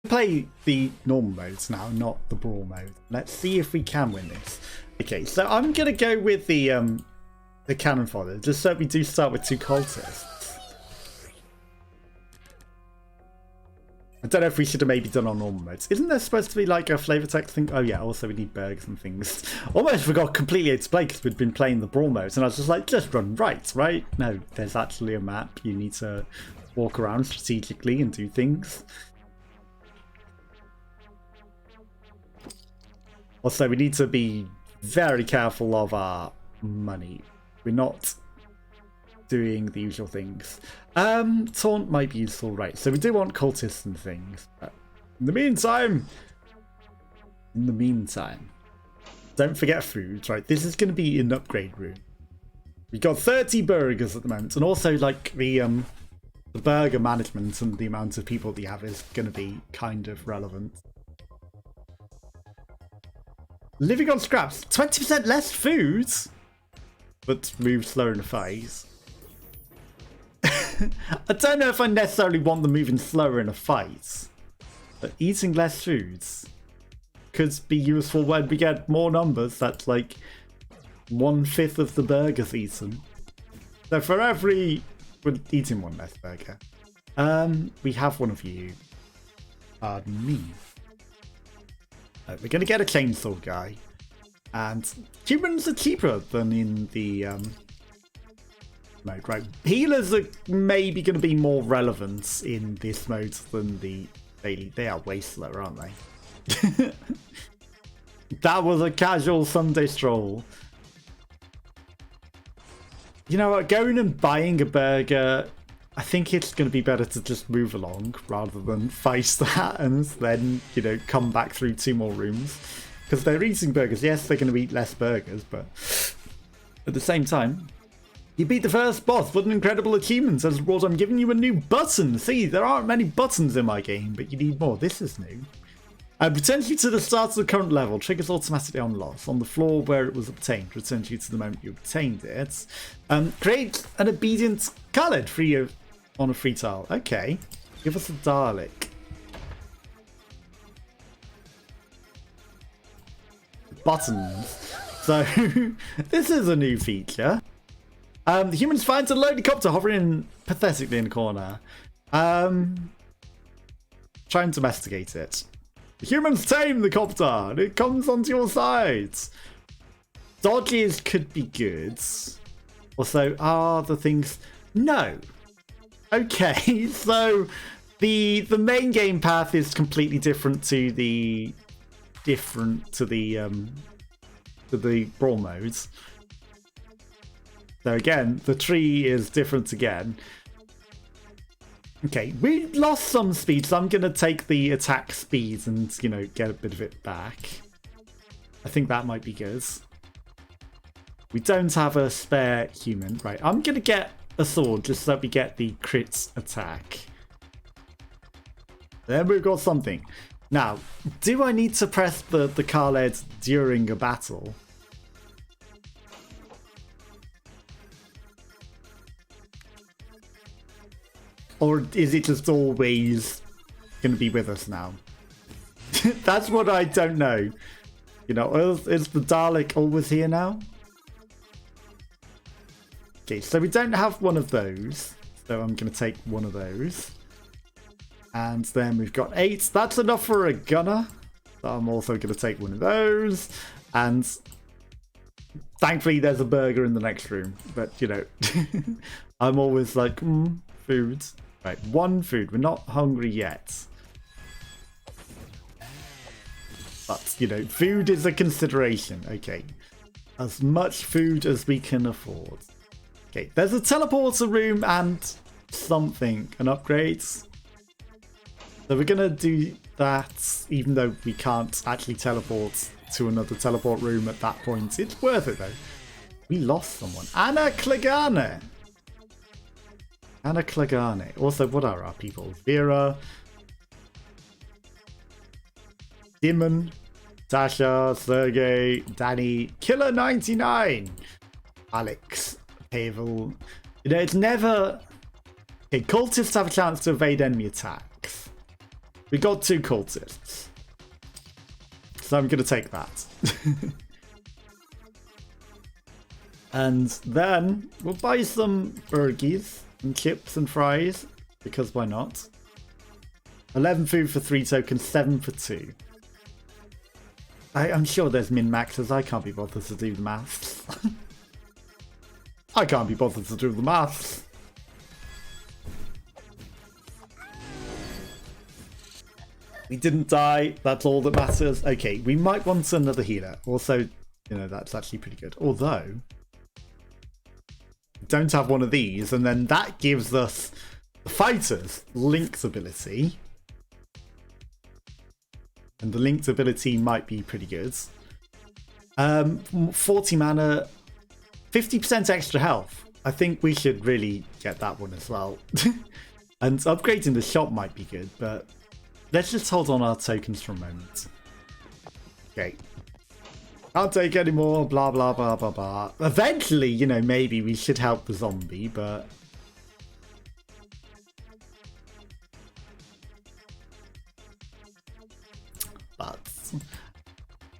Play the normal modes now, not the brawl mode. Let's see if we can win this. Okay, so I'm gonna go with the cannon fodder, just so we do start with 2 cultists. I don't know if we should have maybe done on normal modes. Isn't there supposed to be like a flavor text thing? Oh yeah, also we need burgers and things. Almost forgot completely to play because we'd been playing the brawl modes, and I was just like, just run right? No, there's actually a map. You need to walk around strategically and do things. Also, we need to be very careful of our money. We're not doing the usual things. Taunt might be useful, right? So we do want cultists and things. But in the meantime, don't forget food, right? This is going to be an upgrade room. We got 30 burgers at the moment, and also like the burger management and the amount of people that you have is going to be kind of relevant. Living on scraps, 20% less food, but move slower in a phase. I don't know if I necessarily want them moving slower in a fight, but eating less foods could be useful when we get more numbers. That's like 1/5 of the burgers eaten. So for every... we're eating 1 less burger. We have one of you. Pardon me. We're going to get a chainsaw guy. And humans are cheaper than in the mode, right? Healers are maybe going to be more relevant in this mode than the daily. They are way slower, aren't they? That was a casual Sunday stroll. You know what? Going and buying a burger, I think it's going to be better to just move along rather than face that and then, you know, come back through 2 more rooms. Because they're eating burgers. Yes, they're going to eat less burgers, but at the same time, you beat the first boss. What an incredible achievement. As a reward, I'm giving you a new button. See, there aren't many buttons in my game, but you need more. This is new. Returns you to the start of the current level. Triggers automatically on loss. On the floor where it was obtained. Returns you to the moment you obtained it. Create an obedient Khaled free on a free tile. Okay. Give us a Dalek. Buttons. So, this is a new feature. The humans find a loaded copter hovering pathetically in the corner. Try and domesticate it. The humans tame the copter and it comes onto your side. Dodges could be good. Also, are the things... No. Okay, so the main game path is completely different to the brawl modes. So again, the tree is different again. Okay, we lost some speed, so I'm going to take the attack speed and, you know, get a bit of it back. I think that might be good. We don't have a spare human. Right, I'm going to get a sword just so we get the crit attack. Then we've got something. Now, do I need to press the Khaled during a battle? Or is it just always going to be with us now? That's what I don't know. You know, is the Dalek always here now? Okay, so we don't have one of those. So I'm going to take one of those. And then we've got 8. That's enough for a gunner. So I'm also going to take one of those. And thankfully there's a burger in the next room. But, you know, I'm always like, food. Right, 1 food. We're not hungry yet. But, you know, food is a consideration. Okay. As much food as we can afford. Okay, there's a teleporter room and something. An upgrade. So we're going to do that, even though we can't actually teleport to another teleport room at that point. It's worth it, though. We lost someone. Anna Clegane. Anna Clegane. Also, what are our people? Vera. Dimon. Tasha. Sergey. Danny. Killer 99. Alex. Pavel. You know, it's never... Okay, cultists have a chance to evade enemy attacks. We got 2 cultists. So I'm going to take that. And then we'll buy some burgies and chips and fries, because why not? 11 food for 3 tokens, 7 for 2. I'm sure there's min-maxes. I can't be bothered to do the maths. I can't be bothered to do the maths. We didn't die. That's all that matters. Okay, we might want another healer. Also, you know, that's actually pretty good. Although, we don't have one of these, and then that gives us the fighters linked ability. And the linked ability might be pretty good. 40 mana, 50% extra health. I think we should really get that one as well. And upgrading the shop might be good, but let's just hold on our tokens for a moment. Okay. Can't take any more, blah, blah, blah, blah, blah. Eventually, you know, maybe we should help the zombie, but...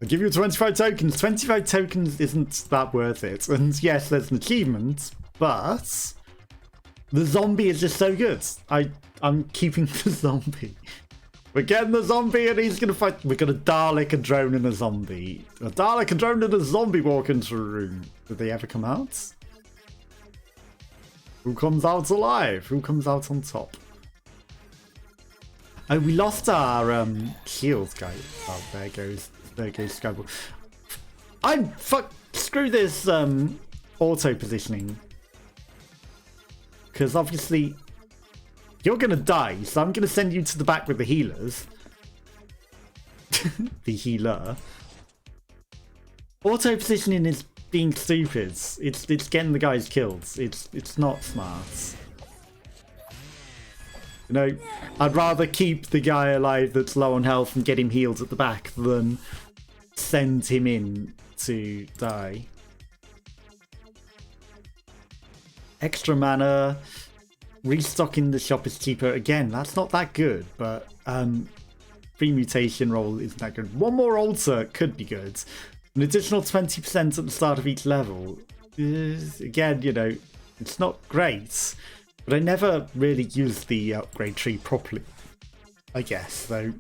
I'll give you 25 tokens. 25 tokens isn't that worth it. And yes, there's an achievement, but the zombie is just so good. I'm keeping the zombie. We're getting the zombie and he's going to fight. We've got a Dalek, a drone, and a zombie. A Dalek, a drone, and a zombie walk into a room. Did they ever come out? Who comes out alive? Who comes out on top? Oh, we lost our shield guy. Oh, there goes Skyball. Screw this auto positioning. Because obviously you're gonna die, so I'm gonna send you to the back with the healers. The healer. Auto positioning is being stupid. It's getting the guys killed. It's not smart. You know, I'd rather keep the guy alive that's low on health and get him healed at the back than send him in to die. Extra mana. Restocking the shop is cheaper. Again, that's not that good, but free mutation roll isn't that good. One more altar could be good. An additional 20% at the start of each level. Again, you know, it's not great. But I never really used the upgrade tree properly, I guess, so...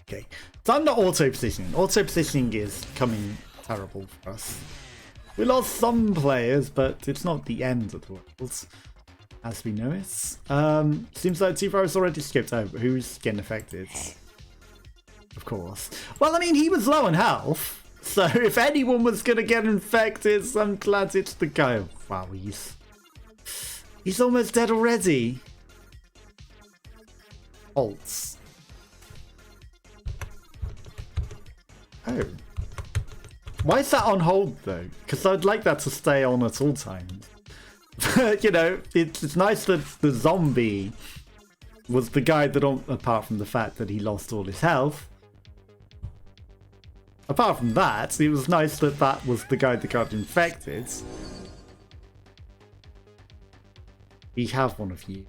Okay, so I'm not auto-positioning. Auto-positioning is coming terrible for us. We lost some players, but it's not the end of the world, as we know it. Seems like T-Virus already skipped over. Who's getting affected? Of course. Well, I mean, he was low on health, so if anyone was going to get infected, I'm glad it's the guy. Wow, he's almost dead already. Alts. Oh. Why is that on hold, though? Because I'd like that to stay on at all times. You know, it's nice that the zombie was the guy that, apart from the fact that he lost all his health, apart from that, it was nice that that was the guy that got infected. We have one of you.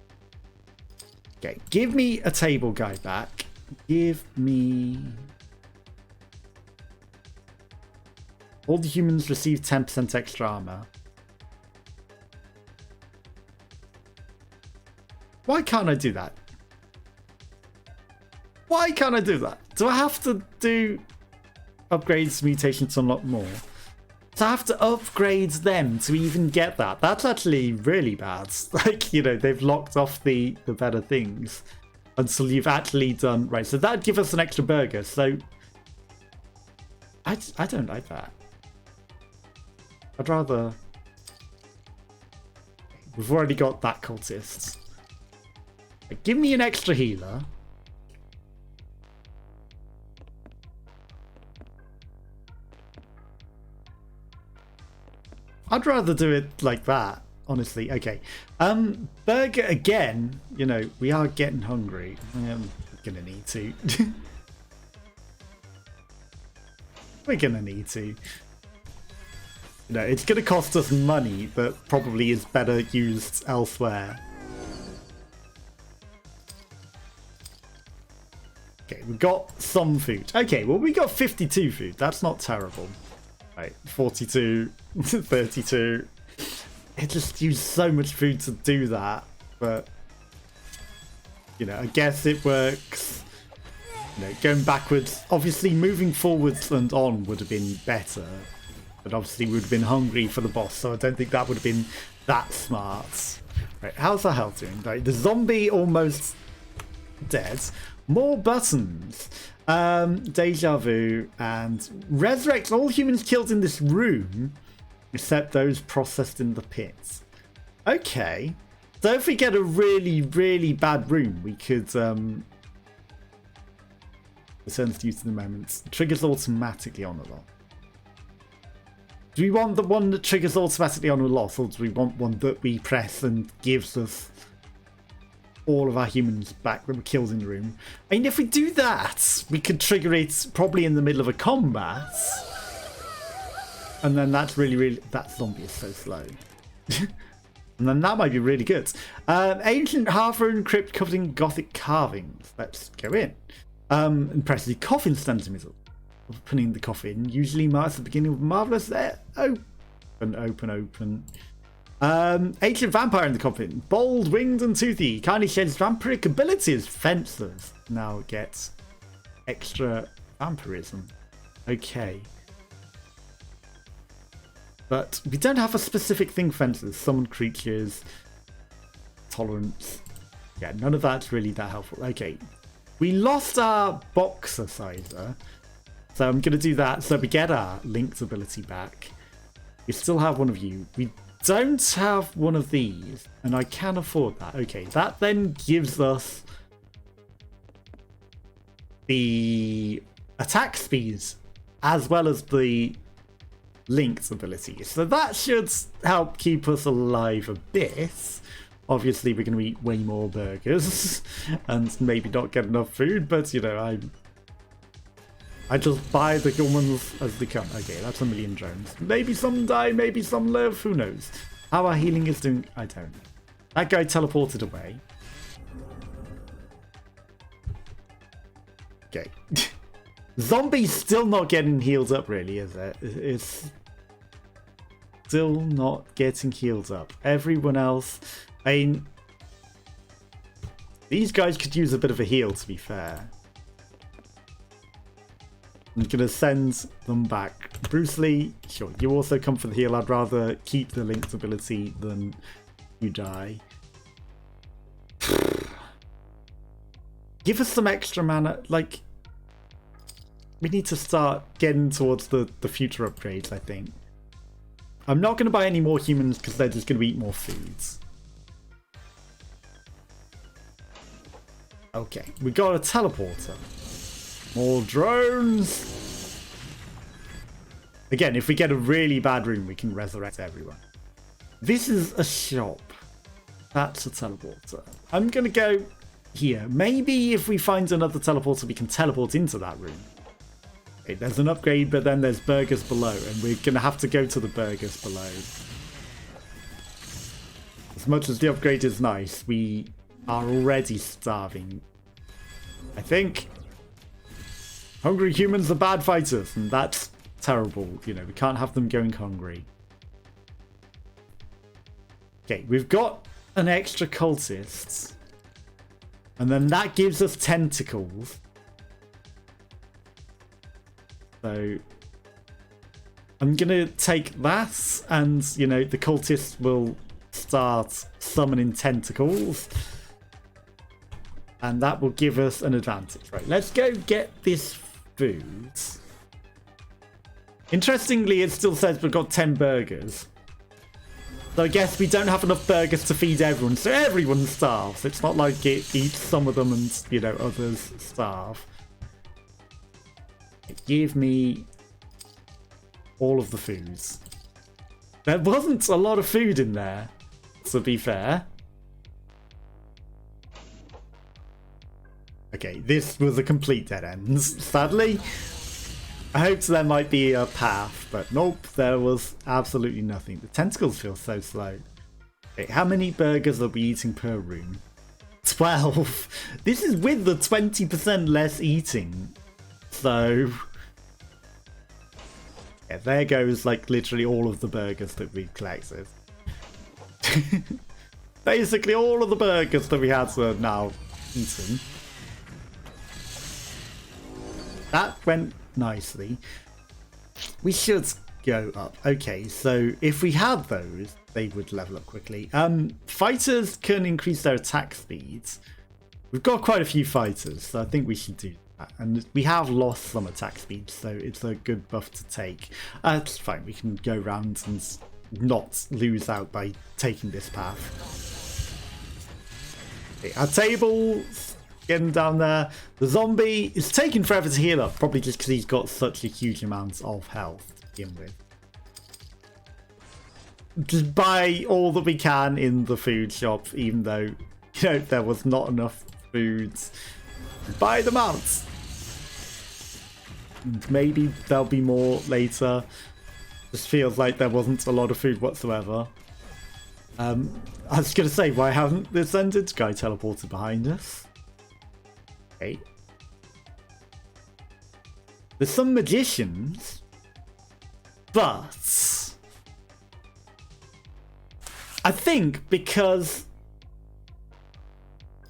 Okay, give me a table guy back. Give me... All the humans receive 10% extra armor. Why can't I do that? Why can't I do that? Do I have to do upgrades, mutations to unlock more? So I have to upgrade them to even get that. That's actually really bad. Like, you know, they've locked off the better things until you've actually done... Right, so that'd give us an extra burger. So I don't like that. I'd rather... We've already got that cultist. Give me an extra healer. I'd rather do it like that, honestly. Okay. Burger again. You know, we are getting hungry. I'm gonna need to. We're gonna need to. You know, it's gonna cost us money, but probably is better used elsewhere. Okay, we got some food. Okay, well, we got 52 food. That's not terrible. Right, 42, 32. It just used so much food to do that, but you know, I guess it works. You know, going backwards, obviously moving forwards and on would have been better, but obviously we would have been hungry for the boss, so I don't think that would have been that smart. Right, how's our health doing? Right, the zombie almost dead. More buttons. Deja vu and resurrect all humans killed in this room except those processed in the pits. Okay, so if we get a really, really bad room, we could returns to use in the moment. Triggers automatically on a lot. Do we want the one that triggers automatically on a lot, or do we want one that we press and gives us all of our humans back that were killed in the room? I mean, if we do that, we could trigger it probably in the middle of a combat. And then that's really, that zombie is so slow. And then that might be really good. Ancient half-ruined crypt covered in Gothic carvings. Let's go in. And press the coffin stands in the middle. Opening the coffin usually marks the beginning of marvelous open. Ancient vampire in the coffin. Bold, winged, and toothy. Kindly sheds vampiric abilities. Fences. Now it gets extra vampirism. Okay. But we don't have a specific thing for fences. Summon creatures. Tolerance. Yeah, none of that's really that helpful. Okay. We lost our boxer sizer. So I'm going to do that so we get our linked ability back. We still have one of you. We don't have one of these. And I can afford that. Okay, that then gives us the attack speeds as well as the linked abilities. So that should help keep us alive a bit. Obviously, we're going to eat way more burgers and maybe not get enough food, but you know, I just buy the good ones as they come. Okay, that's a million drones. Maybe some die, maybe some live, who knows? How our healing is doing, I don't know. That guy teleported away. Okay. Zombie's still not getting healed up, really, is it? It's still not getting healed up. Everyone else, I mean, these guys could use a bit of a heal, to be fair. I'm going to send them back. Bruce Lee, sure, you also come for the heal. I'd rather keep the linked ability than you die. Give us some extra mana. Like, we need to start getting towards the future upgrades, I think. I'm not going to buy any more humans because they're just going to eat more foods. Okay, we got a teleporter. More drones. Again, if we get a really bad room, we can resurrect everyone. This is a shop. That's a teleporter. I'm going to go here. Maybe if we find another teleporter, we can teleport into that room. Okay, there's an upgrade, but then there's burgers below, and we're going to have to go to the burgers below. As much as the upgrade is nice, we are already starving. I think hungry humans are bad fighters, and that's terrible. You know, we can't have them going hungry. Okay, we've got an extra cultist, and then that gives us tentacles. So I'm gonna take that, and you know, the cultists will start summoning tentacles, and that will give us an advantage. Right, let's go get this food. Interestingly, it still says we've got 10 burgers. So I guess we don't have enough burgers to feed everyone, so everyone starves. It's not like it eats some of them and, you know, others starve. Give me all of the foods. There wasn't a lot of food in there, to be fair. Okay, this was a complete dead end, sadly. I hoped there might be a path, but nope, there was absolutely nothing. The tentacles feel so slow. Okay, how many burgers are we eating per room? 12. This is with the 20% less eating. So yeah, there goes like literally all of the burgers that we collected. Basically all of the burgers that we had are now eaten. That went nicely. We should go up. Okay, so if we had those, they would level up quickly. Fighters can increase their attack speeds. We've got quite a few fighters, so I think we should do that. And we have lost some attack speed, so it's a good buff to take. It's fine, we can go around and not lose out by taking this path. Okay, our table's getting down there. The zombie is taking forever to heal up, probably just because he's got such a huge amount of health to begin with. Just buy all that we can in the food shop, even though, you know, there was not enough foods. Buy them out. And maybe there'll be more later. Just feels like there wasn't a lot of food whatsoever. I was going to say, why hasn't this ended? Guy teleported behind us. Okay. There's some magicians, but I think because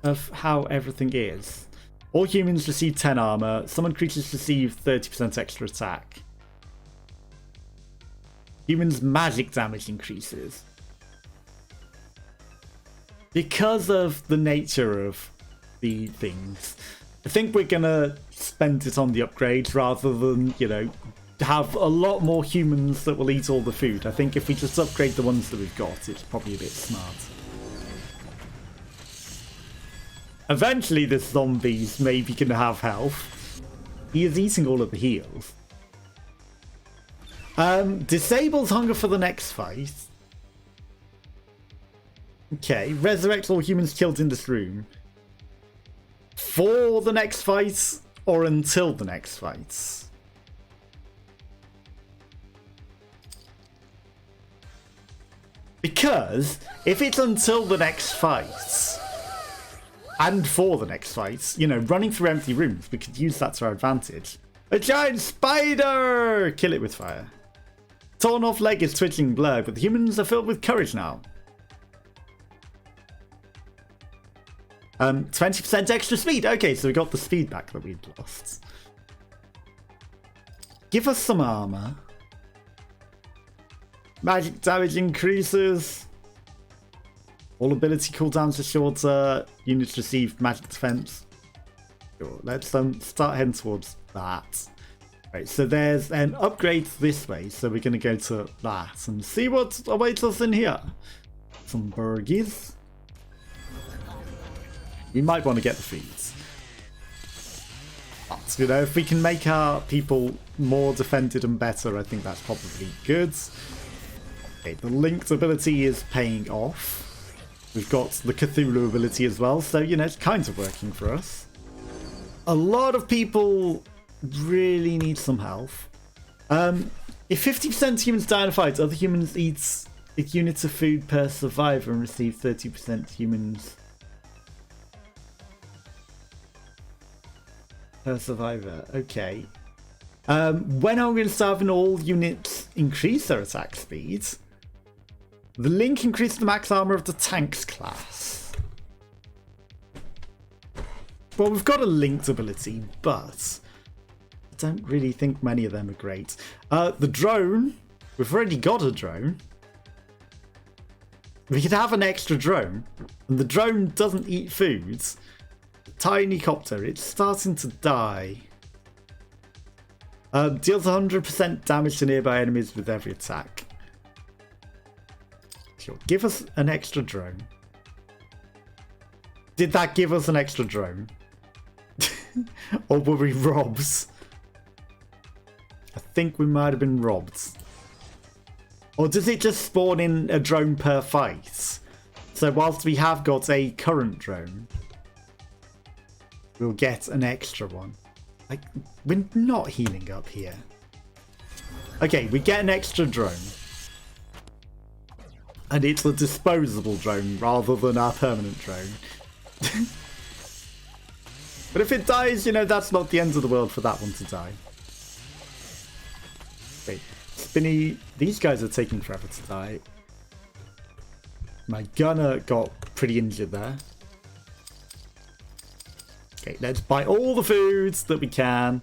of how everything is, all humans receive 10 armor, summoned creatures receive 30% extra attack. Humans' magic damage increases. Because of the nature of the things, I think we're gonna spend it on the upgrades rather than, you know, have a lot more humans that will eat all the food. I think if we just upgrade the ones that we've got, it's probably a bit smart. Eventually this zombie's maybe gonna have health. He is eating all of the heals. Disables hunger for the next fight. Okay, resurrect all humans killed in this room. For the next fight or until the next fight? Because if it's until the next fight and for the next fight, you know, running through empty rooms, we could use that to our advantage. A giant spider! Kill it with fire. Torn off leg is twitching blurred, but the humans are filled with courage now. 20% extra speed. Okay, so we got the speed back that we'd lost. Give us some armor. Magic damage increases. All ability cooldowns are shorter. Units receive magic defense. Sure, let's start heading towards that. Right, so there's an upgrade this way, so we're going to go to that and see what awaits us in here. Some burgies. We might want to get the feeds. But, you know, if we can make our people more defended and better, I think that's probably good. Okay, the linked ability is paying off. We've got the Cthulhu ability as well, so, you know, it's kind of working for us. A lot of people really need some health. If 50% humans die in a fight, other humans eat units of food per survivor and receive 30% humans per survivor. Okay. When I'm going to start having all units increase their attack speed, the link increases the max armor of the tanks class. Well, we've got a linked ability, but I don't really think many of them are great. The drone, we've already got a drone. We could have an extra drone, and the drone doesn't eat foods. Tiny copter, it's starting to die. Deals 100% damage to nearby enemies with every attack. Sure, give us an extra drone. Did that give us an extra drone? Or were we robbed? I think we might have been robbed. Or does it just spawn in a drone per fight? So whilst we have got a current drone, we'll get an extra one. Like, we're not healing up here. Okay, we get an extra drone. And it's a disposable drone rather than our permanent drone. But if it dies, you know, that's not the end of the world for that one to die. Okay, Spinny, these guys are taking forever to die. My gunner got pretty injured there. Okay, let's buy all the foods that we can.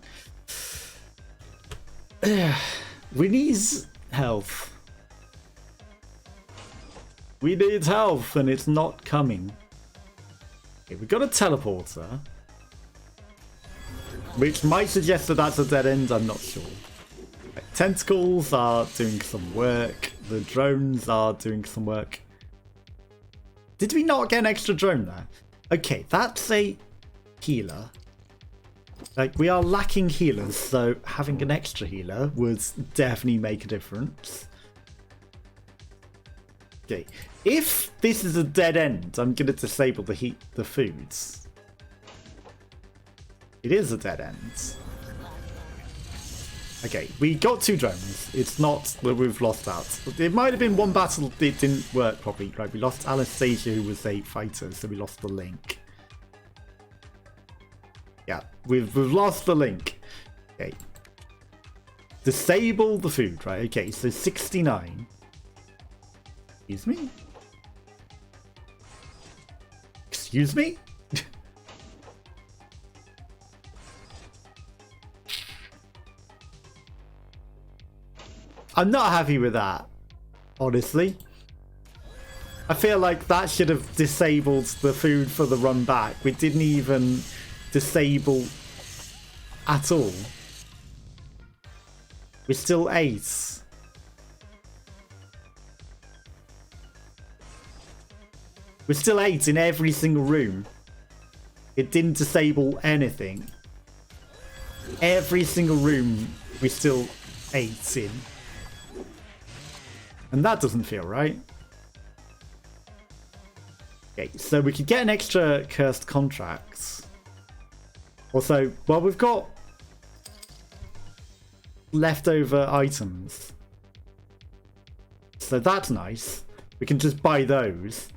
We need health. We need health, and it's not coming. Okay, we've got a teleporter, which might suggest that that's a dead end, I'm not sure. Right, tentacles are doing some work. The drones are doing some work. Did we not get an extra drone there? Okay, that's a healer. Like, we are lacking healers, so having an extra healer would definitely make a difference. Okay, if this is a dead end, I'm going to disable the foods. It is a dead end. Okay, we got 2 drones. It's not that we've lost out. It might have been one battle that didn't work properly. Right, we lost Anastasia, who was a fighter, so we lost the link. Yeah, we've lost the link. Okay. Disable the food, right? Okay, so 69. Excuse me? Excuse me? I'm not happy with that, honestly. I feel like that should have disabled the food for the run back. We didn't even disable at all. We're still 8. We're still 8 in every single room. It didn't disable anything. Every single room we're still 8 in. And that doesn't feel right. Okay, so we could get an extra cursed contract. Also, well, we've got leftover items. So that's nice. We can just buy those.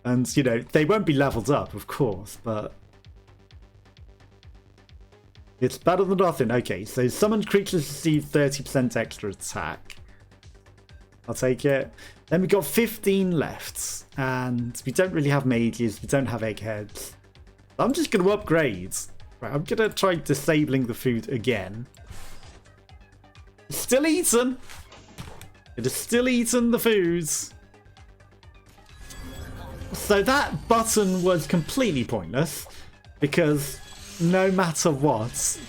And, you know, they won't be leveled up, of course, but it's better than nothing. Okay, so summoned creatures receive 30% extra attack. I'll take it. Then we've got 15 left. And we don't really have mages. We don't have eggheads. I'm just going to upgrade. Right, I'm going to try disabling the food again. It's still eaten. It is still eaten the foods. So that button was completely pointless. Because no matter what,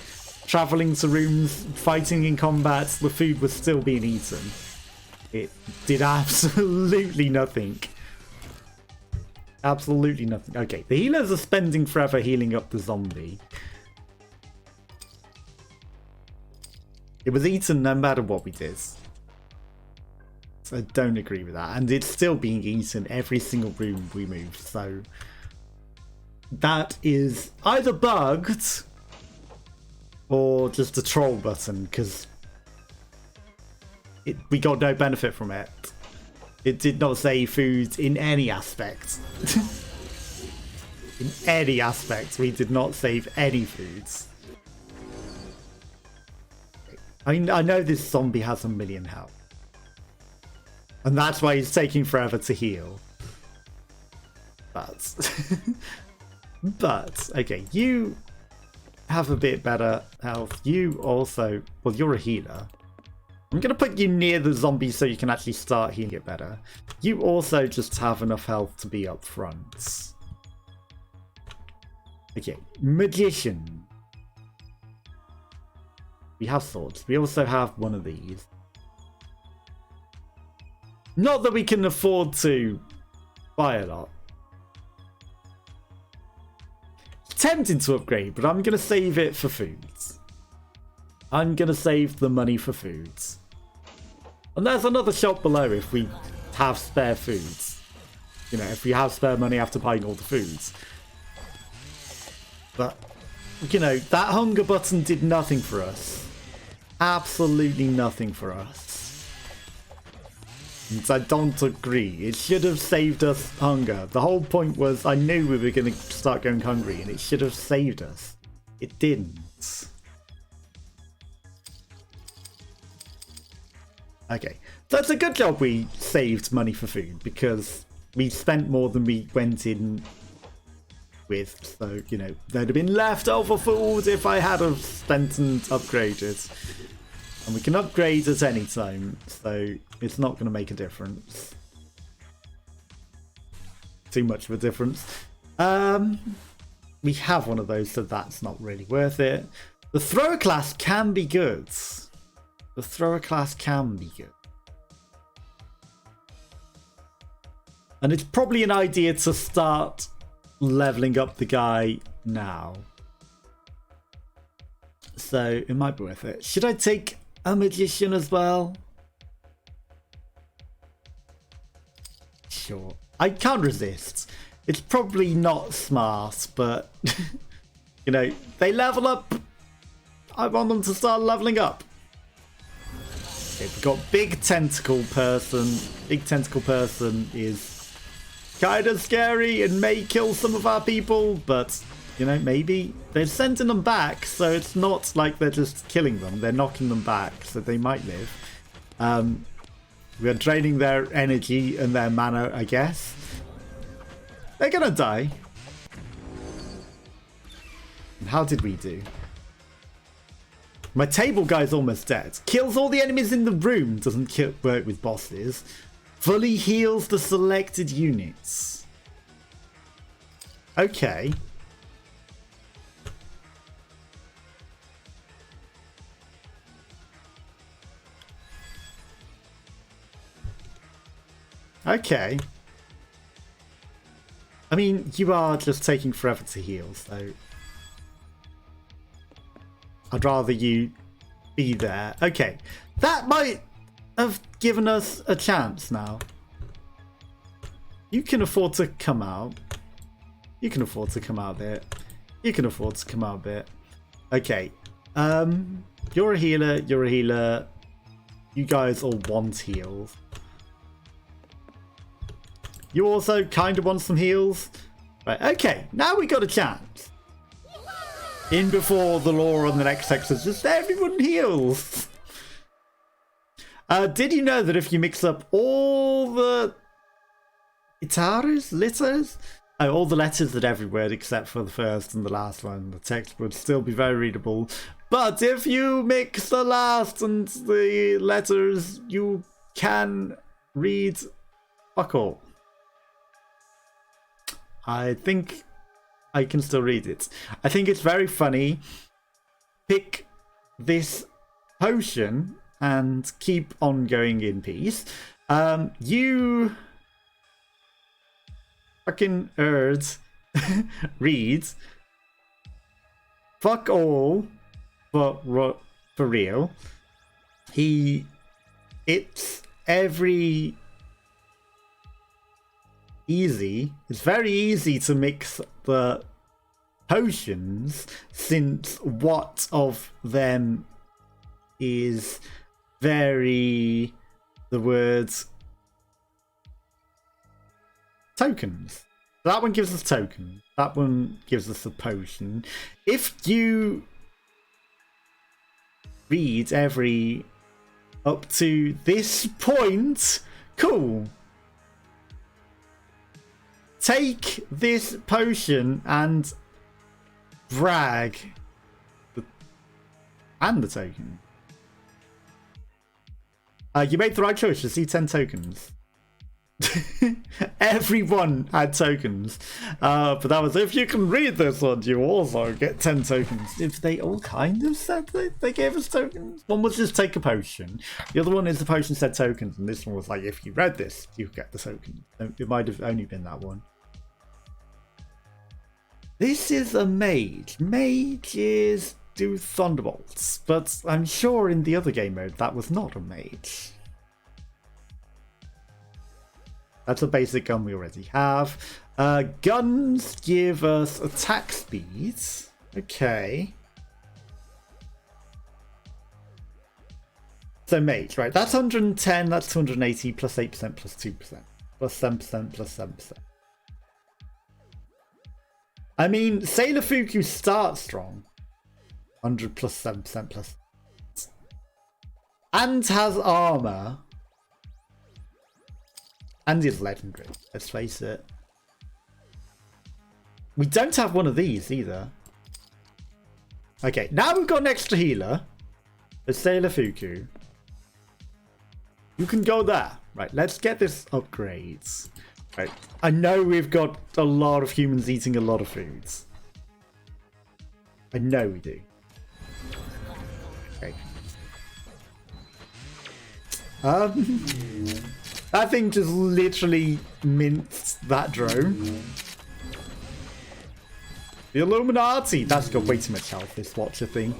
traveling to rooms, fighting in combat, the food was still being eaten. It did absolutely nothing. Absolutely nothing. Okay, the healers are spending forever healing up the zombie. It was eaten no matter what we did. So I don't agree with that. And it's still being eaten every single room we move. So that is either bugged or just a troll button, because we got no benefit from it. It did not save food in any aspect. In any aspect, we did not save any foods. I mean, I know this zombie has 1 million health. And that's why he's taking forever to heal. But... but, okay, you have a bit better health. You also... well, you're a healer. I'm going to put you near the zombie so you can actually start healing it better. You also just have enough health to be up front. Okay, magician. We have swords. We also have one of these. Not that we can afford to buy a lot. Tempting to upgrade, but I'm going to save it for foods. I'm going to save the money for foods. And there's another shop below if we have spare foods. You know, if we have spare money after buying all the foods. But, you know, that hunger button did nothing for us. Absolutely nothing for us. And I don't agree. It should have saved us hunger. The whole point was I knew we were going to start going hungry, and it should have saved us. It didn't. Okay, so it's a good job we saved money for food, because we spent more than we went in with. So, you know, there'd have been leftover food if I had have spent and upgraded. And we can upgrade at any time, so it's not going to make a difference. Too much of a difference. We have one of those, so that's not really worth it. The thrower class can be good. The thrower class can be good. And it's probably an idea to start leveling up the guy now. So it might be worth it. Should I take a magician as well? Sure. I can't resist. It's probably not smart, but you know, they level up. I want them to start leveling up. Okay, we've got big tentacle person. Big tentacle person is kind of scary and may kill some of our people, but you know, maybe they're sending them back, so it's not like they're just killing them. They're knocking them back, so they might live. We're draining their energy and their mana, I guess. They're gonna die. And how did we do? My table guy's almost dead. Kills all the enemies in the room. Doesn't work with bosses. Fully heals the selected units. Okay. Okay. I mean, you are just taking forever to heal, so I'd rather you be there. Okay, that might have given us a chance now. You can afford to come out. You can afford to come out a bit. You can afford to come out a bit. Okay, you're a healer, you're a healer. You guys all want heals. You also kind of want some heals. Right, okay, now we got a chance. In before the law on the next text says just everyone heals. Did you know that if you mix up all the letters? Oh, all the letters at every word except for the first and the last one, the text would still be very readable. But if you mix the last and the letters, you can read fuck all. I think I can still read it. I think it's very funny. Pick this potion and keep on going in peace. You fucking read fuck all for real. It's every easy. It's very easy to mix the potions, since what of them is very the words tokens. That one gives us tokens. That one gives us a potion. If you read every up to this point, cool. Take this potion and brag and the token. You made the right choice. You see 10 tokens. Everyone had tokens, but that was if you can read this one, you also get 10 tokens. If they all kind of said they gave us tokens. One was just take a potion. The other one is the potion said tokens, and this one was like if you read this, you get the token. It might have only been that one. This is a mage. Mages do thunderbolts, but I'm sure in the other game mode that was not a mage. That's a basic gun we already have. Guns give us attack speed. Okay. So mage, right? That's 110, that's 280, plus 8%, plus 2%, plus 7%, plus 7%. I mean, Sailor Fuku starts strong. 100 plus 7% plus. And has armor. And is legendary, let's face it. We don't have one of these either. Okay, now we've got an extra healer. The Sailor Fuku. You can go there. Right, let's get this upgrades. Right, I know we've got a lot of humans eating a lot of foods. I know we do. Okay. That thing just literally minced that drone. The Illuminati! That's got way too much health, this Watcher thing.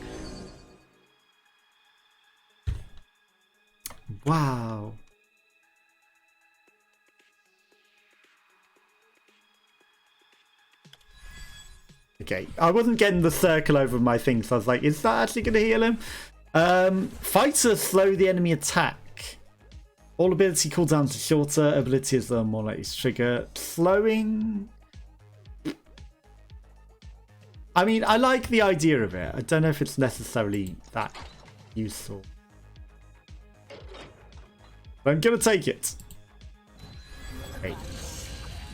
Wow. Okay, I wasn't getting the circle over my thing, so I was like, is that actually going to heal him? Fighters slow the enemy attack. All ability cooldowns are shorter, abilities are more likely to trigger. Slowing... I mean, I like the idea of it. I don't know if it's necessarily that useful. But I'm going to take it. Okay.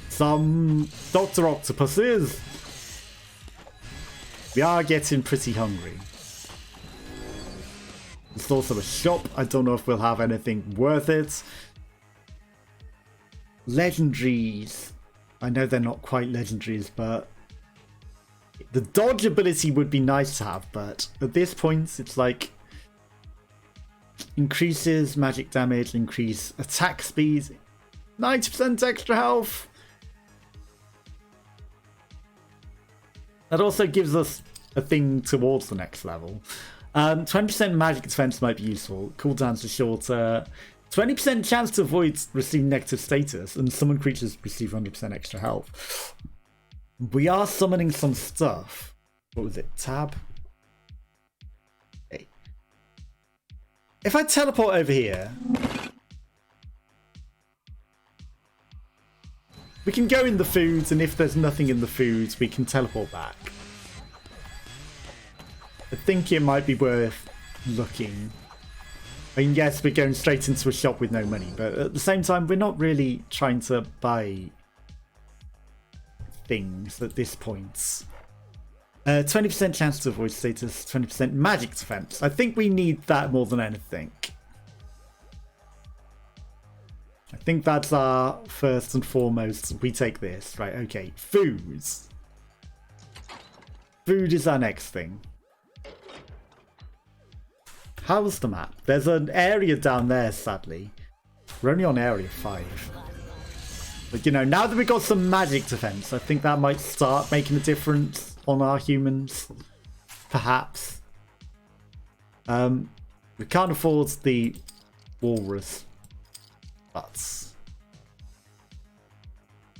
Some Dr. Octopuses. We are getting pretty hungry. There's also a shop. I don't know if we'll have anything worth it. Legendaries. I know they're not quite legendaries, but the dodge ability would be nice to have, but at this point, it's like increases magic damage, increase attack speed, 90% extra health. That also gives us a thing towards the next level. 20% magic defense might be useful. Cooldowns are shorter. 20% chance to avoid receiving negative status, and summon creatures receive 100% extra health. We are summoning some stuff. What was it? Tab? Okay. If I teleport over here, we can go in the foods, and if there's nothing in the foods, we can teleport back. I think it might be worth looking. I mean, yes, we're going straight into a shop with no money, but at the same time, we're not really trying to buy things at this point. 20% chance to avoid status, 20% magic defense. I think we need that more than anything. I think that's our first and foremost. We take this. Right, okay. Foods. Food is our next thing. How's the map? There's an area down there, sadly. We're only on area 5. But, you know, now that we've got some magic defense, I think that might start making a difference on our humans. Perhaps. We can't afford the walrus. But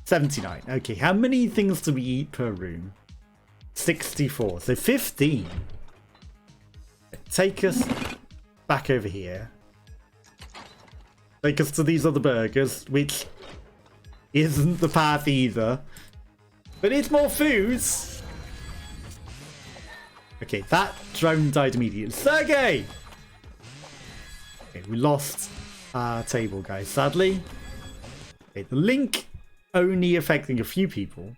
79. Okay, how many things do we eat per room? 64. So 15. Take us back over here. Take us to these other burgers, which isn't the path either. But it's more foods. Okay, that drone died immediately. Sergey! Okay, we lost our table, guys, sadly. Okay, the link only affecting a few people.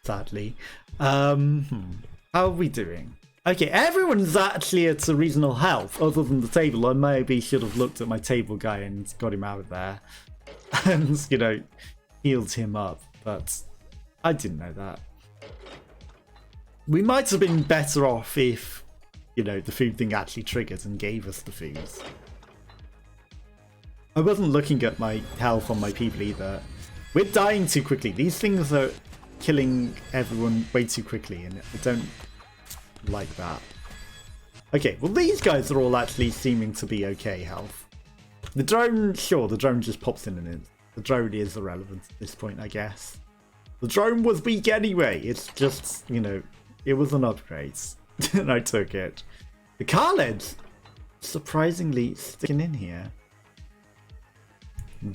Sadly. How are we doing? Okay, everyone's actually at a reasonable health, other than the table. I maybe should have looked at my table guy and got him out of there. And, you know, healed him up. But I didn't know that. We might have been better off if, you know, the food thing actually triggered and gave us the foods. I wasn't looking at my health on my people either. We're dying too quickly. These things are killing everyone way too quickly, and I don't like that. Okay, well, these guys are all actually seeming to be okay health. The drone, sure, the drone just pops in and in. The drone is irrelevant at this point, I guess. The drone was weak anyway. It's just, you know, it was an upgrade. And I took it. The Khaled's surprisingly sticking in here.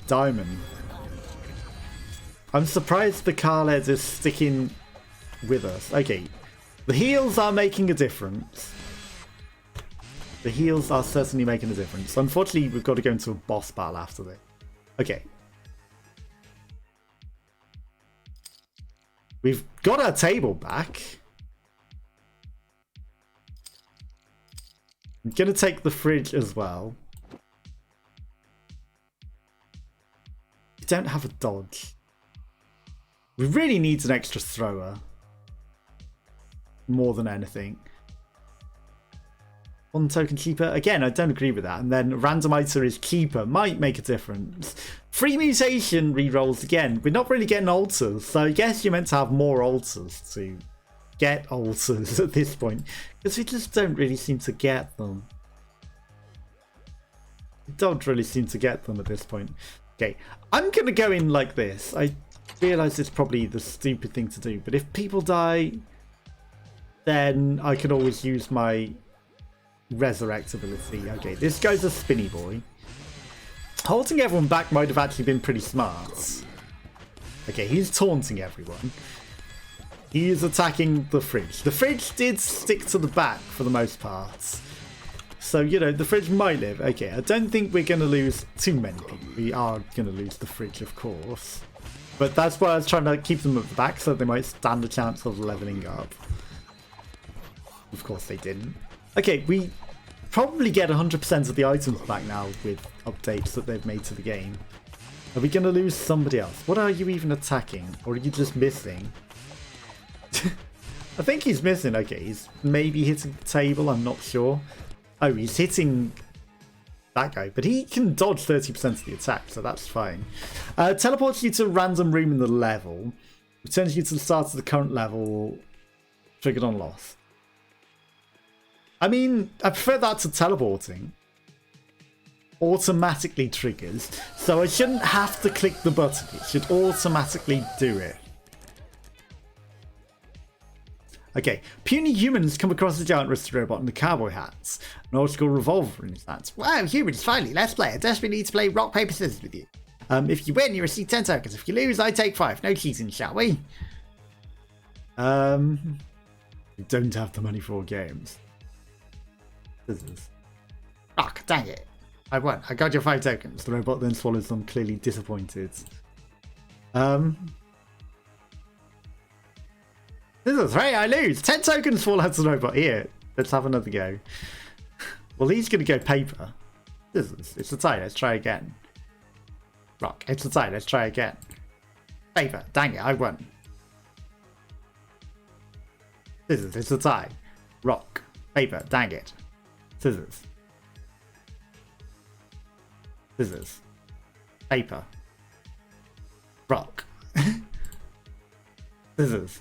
Diamond. I'm surprised the Khaled is sticking with us. Okay. The heals are making a difference. The heals are certainly making a difference. Unfortunately, we've got to go into a boss battle after this. Okay. We've got our table back. I'm going to take the fridge as well. We don't have a dodge. We really need an extra thrower. More than anything. One token cheaper. Again, I don't agree with that. And then randomizer is cheaper. Might make a difference. Free mutation rerolls again. We're not really getting altars. So I guess you're meant to have more altars to get altars at this point. Because we just don't really seem to get them. We don't really seem to get them at this point. Okay. I'm going to go in like this. I realise it's probably the stupid thing to do. But if people die, then I can always use my resurrect ability. Okay, this guy's a spinny boy. Holding everyone back might have actually been pretty smart. Okay, he's taunting everyone. He is attacking the fridge. The fridge did stick to the back for the most part. So, you know, the fridge might live. Okay, I don't think we're going to lose too many people. We are going to lose the fridge, of course. But that's why I was trying to keep them at the back so they might stand a chance of leveling up. Of course they didn't. Okay, we probably get 100% of the items back now with updates that they've made to the game. Are we going to lose somebody else? What are you even attacking? Or are you just missing? I think he's missing. Okay, he's maybe hitting the table. I'm not sure. Oh, he's hitting that guy. But he can dodge 30% of the attack, so that's fine. Teleports you to a random room in the level. Returns you to the start of the current level. Triggered on loss. I mean, I prefer that to teleporting. Automatically triggers. So I shouldn't have to click the button. It should automatically do it. Okay. Puny humans come across a giant wristed robot in the cowboy hats. An old school revolver in his hands. Wow, humans, finally, let's play. I desperately need to play rock, paper, scissors with you. If you win, you receive 10 tokens. If you lose, I take 5. No cheating, shall we? We don't have the money for games. Scissors. Rock, dang it. I won. I got your 5 tokens. The robot then swallows them, clearly disappointed. Scissors, hey, I lose. 10 tokens fall out of the robot. Here, let's have another go. Well, he's going to go paper. Scissors, it's a tie. Let's try again. Rock, it's a tie. Let's try again. Paper, dang it, I won. Scissors, it's a tie. Rock, paper, dang it. Scissors. Scissors. Paper. Rock. Scissors.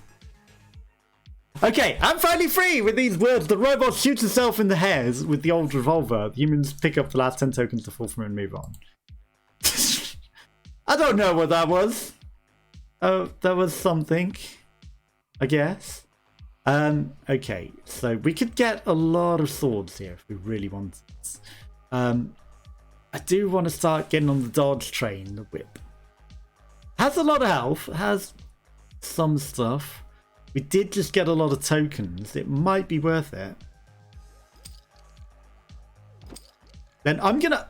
Okay, I'm finally free with these words. The robot shoots itself in the hairs with the old revolver. The humans pick up the last 10 tokens to fall from and move on. I don't know what that was. Oh, that was something, I guess. Okay, so we could get a lot of swords here if we really wanted. I do want to start getting on the dodge train, the whip. Has a lot of health, has some stuff. We did just get a lot of tokens. It might be worth it. Then I'm going to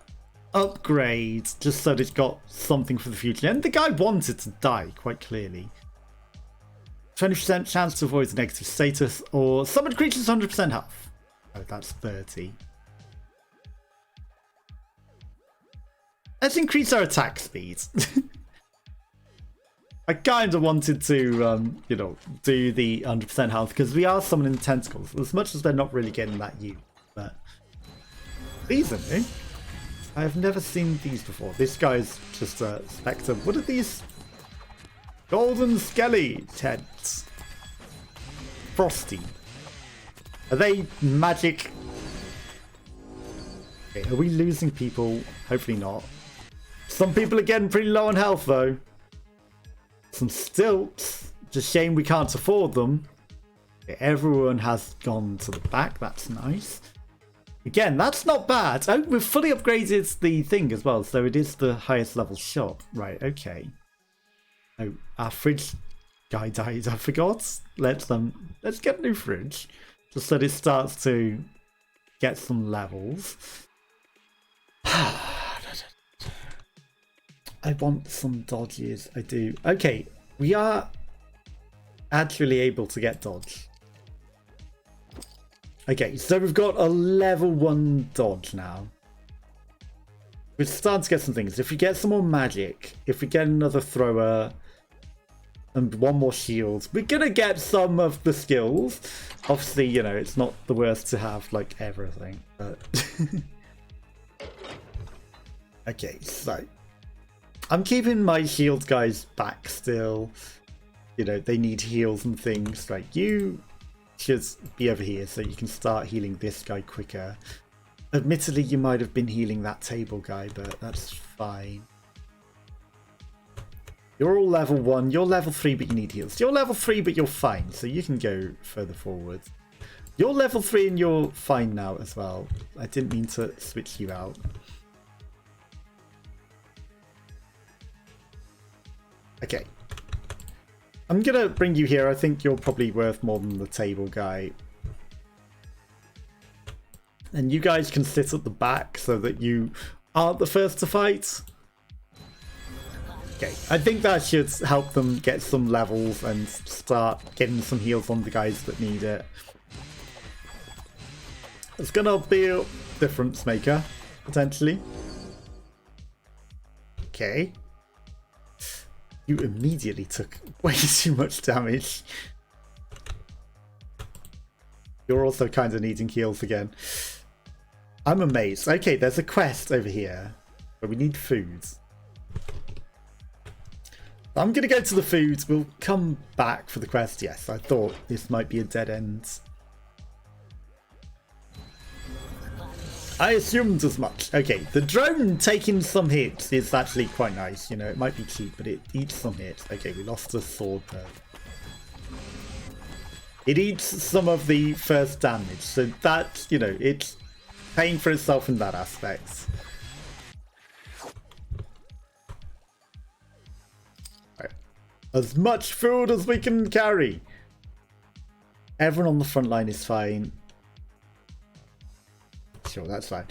upgrade just so that it's got something for the future. And the guy wanted to die, quite clearly. 20% chance to avoid the negative status, or summoned creatures 100% health. Oh, that's 30. Let's increase our attack speed. I kind of wanted to, you know, do the 100% health because we are summoning tentacles. As much as they're not really getting that use, but these are new. I've never seen these before. This guy's just a spectre. What are these? Golden Skelly tents. Frosty. Are they magic? Okay, are we losing people? Hopefully not. Some people are getting pretty low on health though. Some stilts. It's a shame we can't afford them. Okay, everyone has gone to the back. That's nice. Again, that's not bad. Oh, we've fully upgraded the thing as well, so it is the highest level shop. Right, okay. Oh, our fridge guy died, I forgot. Let's get a new fridge. Just so it starts to get some levels. I want some dodges, I do. Okay, we are actually able to get dodge. Okay, so we've got a level 1 dodge now. We're starting to get some things. If we get some more magic, if we get another thrower, and one more shield, we're gonna get some of the skills. Obviously, you know, it's not the worst to have, like, everything, but... Okay, so... I'm keeping my shield guys back still. You know, they need heals and things. Like, you should be over here so you can start healing this guy quicker. Admittedly, you might have been healing that table guy, but that's fine. You're all level 1. You're level 3, but you need heals. You're level 3, but you're fine, so you can go further forward. You're level 3 and you're fine now as well. I didn't mean to switch you out. Okay. I'm gonna bring you here. I think you're probably worth more than the table guy. And you guys can sit at the back so that you aren't the first to fight. Okay, I think that should help them get some levels and start getting some heals on the guys that need it. It's gonna be a difference maker, potentially. Okay. You immediately took way too much damage. You're also kind of needing heals again. I'm amazed. Okay, there's a quest over here, but we need food. I'm going to go to the food. We'll come back for the quest. Yes, I thought this might be a dead end. I assumed as much. Okay, the drone taking some hits is actually quite nice. You know, it might be cheap, but it eats some hits. Okay, we lost a sword there. It eats some of the first damage. So that, you know, it's paying for itself in that aspect. Right. As much food as we can carry. Everyone on the front line is fine. Sure, that's fine.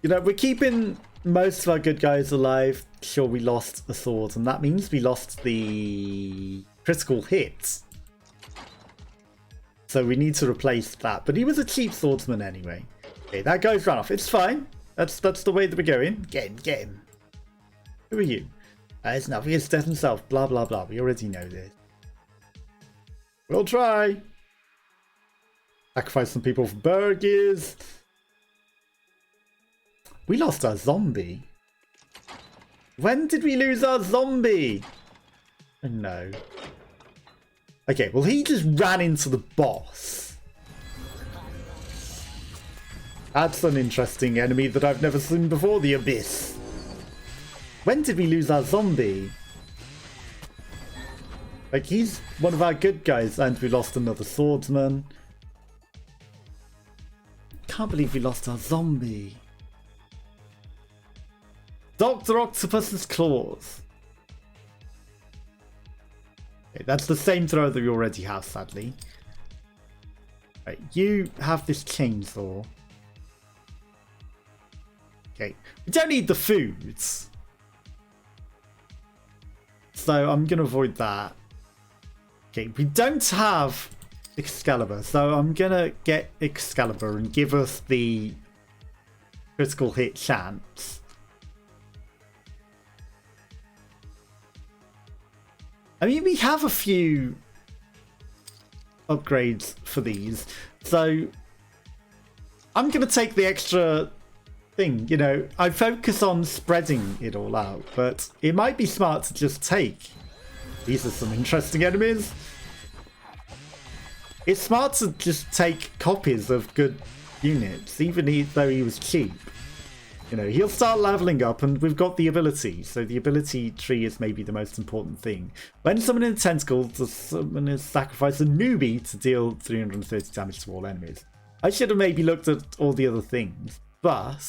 You know, we're keeping most of our good guys alive. Sure, we lost a sword, and that means we lost the critical hits. So we need to replace that. But he was a cheap swordsman anyway. Okay, that guy's run off. It's fine. That's the way that we're going. Get him. Who are you? It's nothing. It's death himself. Blah, blah, blah. We already know this. We'll try. Sacrifice some people for burgers. We lost our zombie. When did we lose our zombie? Oh, no. Okay, well, he just ran into the boss. That's an interesting enemy that I've never seen before, the Abyss. When did we lose our zombie? Like, he's one of our good guys, and we lost another swordsman. Can't believe we lost our zombie. Dr. Octopus's claws. Okay, that's the same throw that we already have, sadly. Right, you have this chainsaw. Okay, we don't need the foods. So I'm going to avoid that. Okay, we don't have Excalibur, so I'm going to get Excalibur and give us the critical hit chance. I mean, we have a few upgrades for these, so I'm going to take the extra thing. You know, I focus on spreading it all out, but it might be smart to just take. These are some interesting enemies. It's smart to just take copies of good units, even though he was cheap. You know, he'll start leveling up, and we've got the ability. So the ability tree is maybe the most important thing. When summoning a tentacle, the summoner sacrifice a newbie to deal 330 damage to all enemies. I should have maybe looked at all the other things. But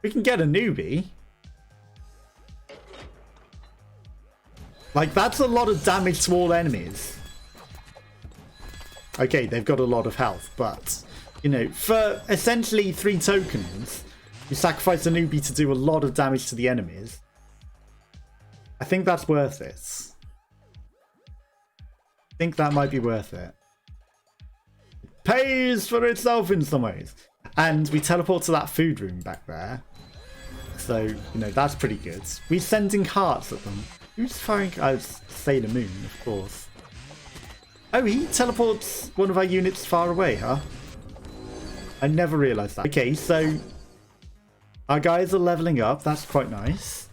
we can get a newbie. Like, that's a lot of damage to all enemies. Okay, they've got a lot of health, but, you know, for essentially 3 tokens, you sacrifice a newbie to do a lot of damage to the enemies. I think that's worth it. I think that might be worth it. It pays for itself in some ways. And we teleport to that food room back there. So, you know, that's pretty good. We're sending hearts at them. Who's firing? Oh, Sailor Moon, of course. Oh, he teleports one of our units far away, huh? I never realised that. Okay, so our guys are levelling up. That's quite nice.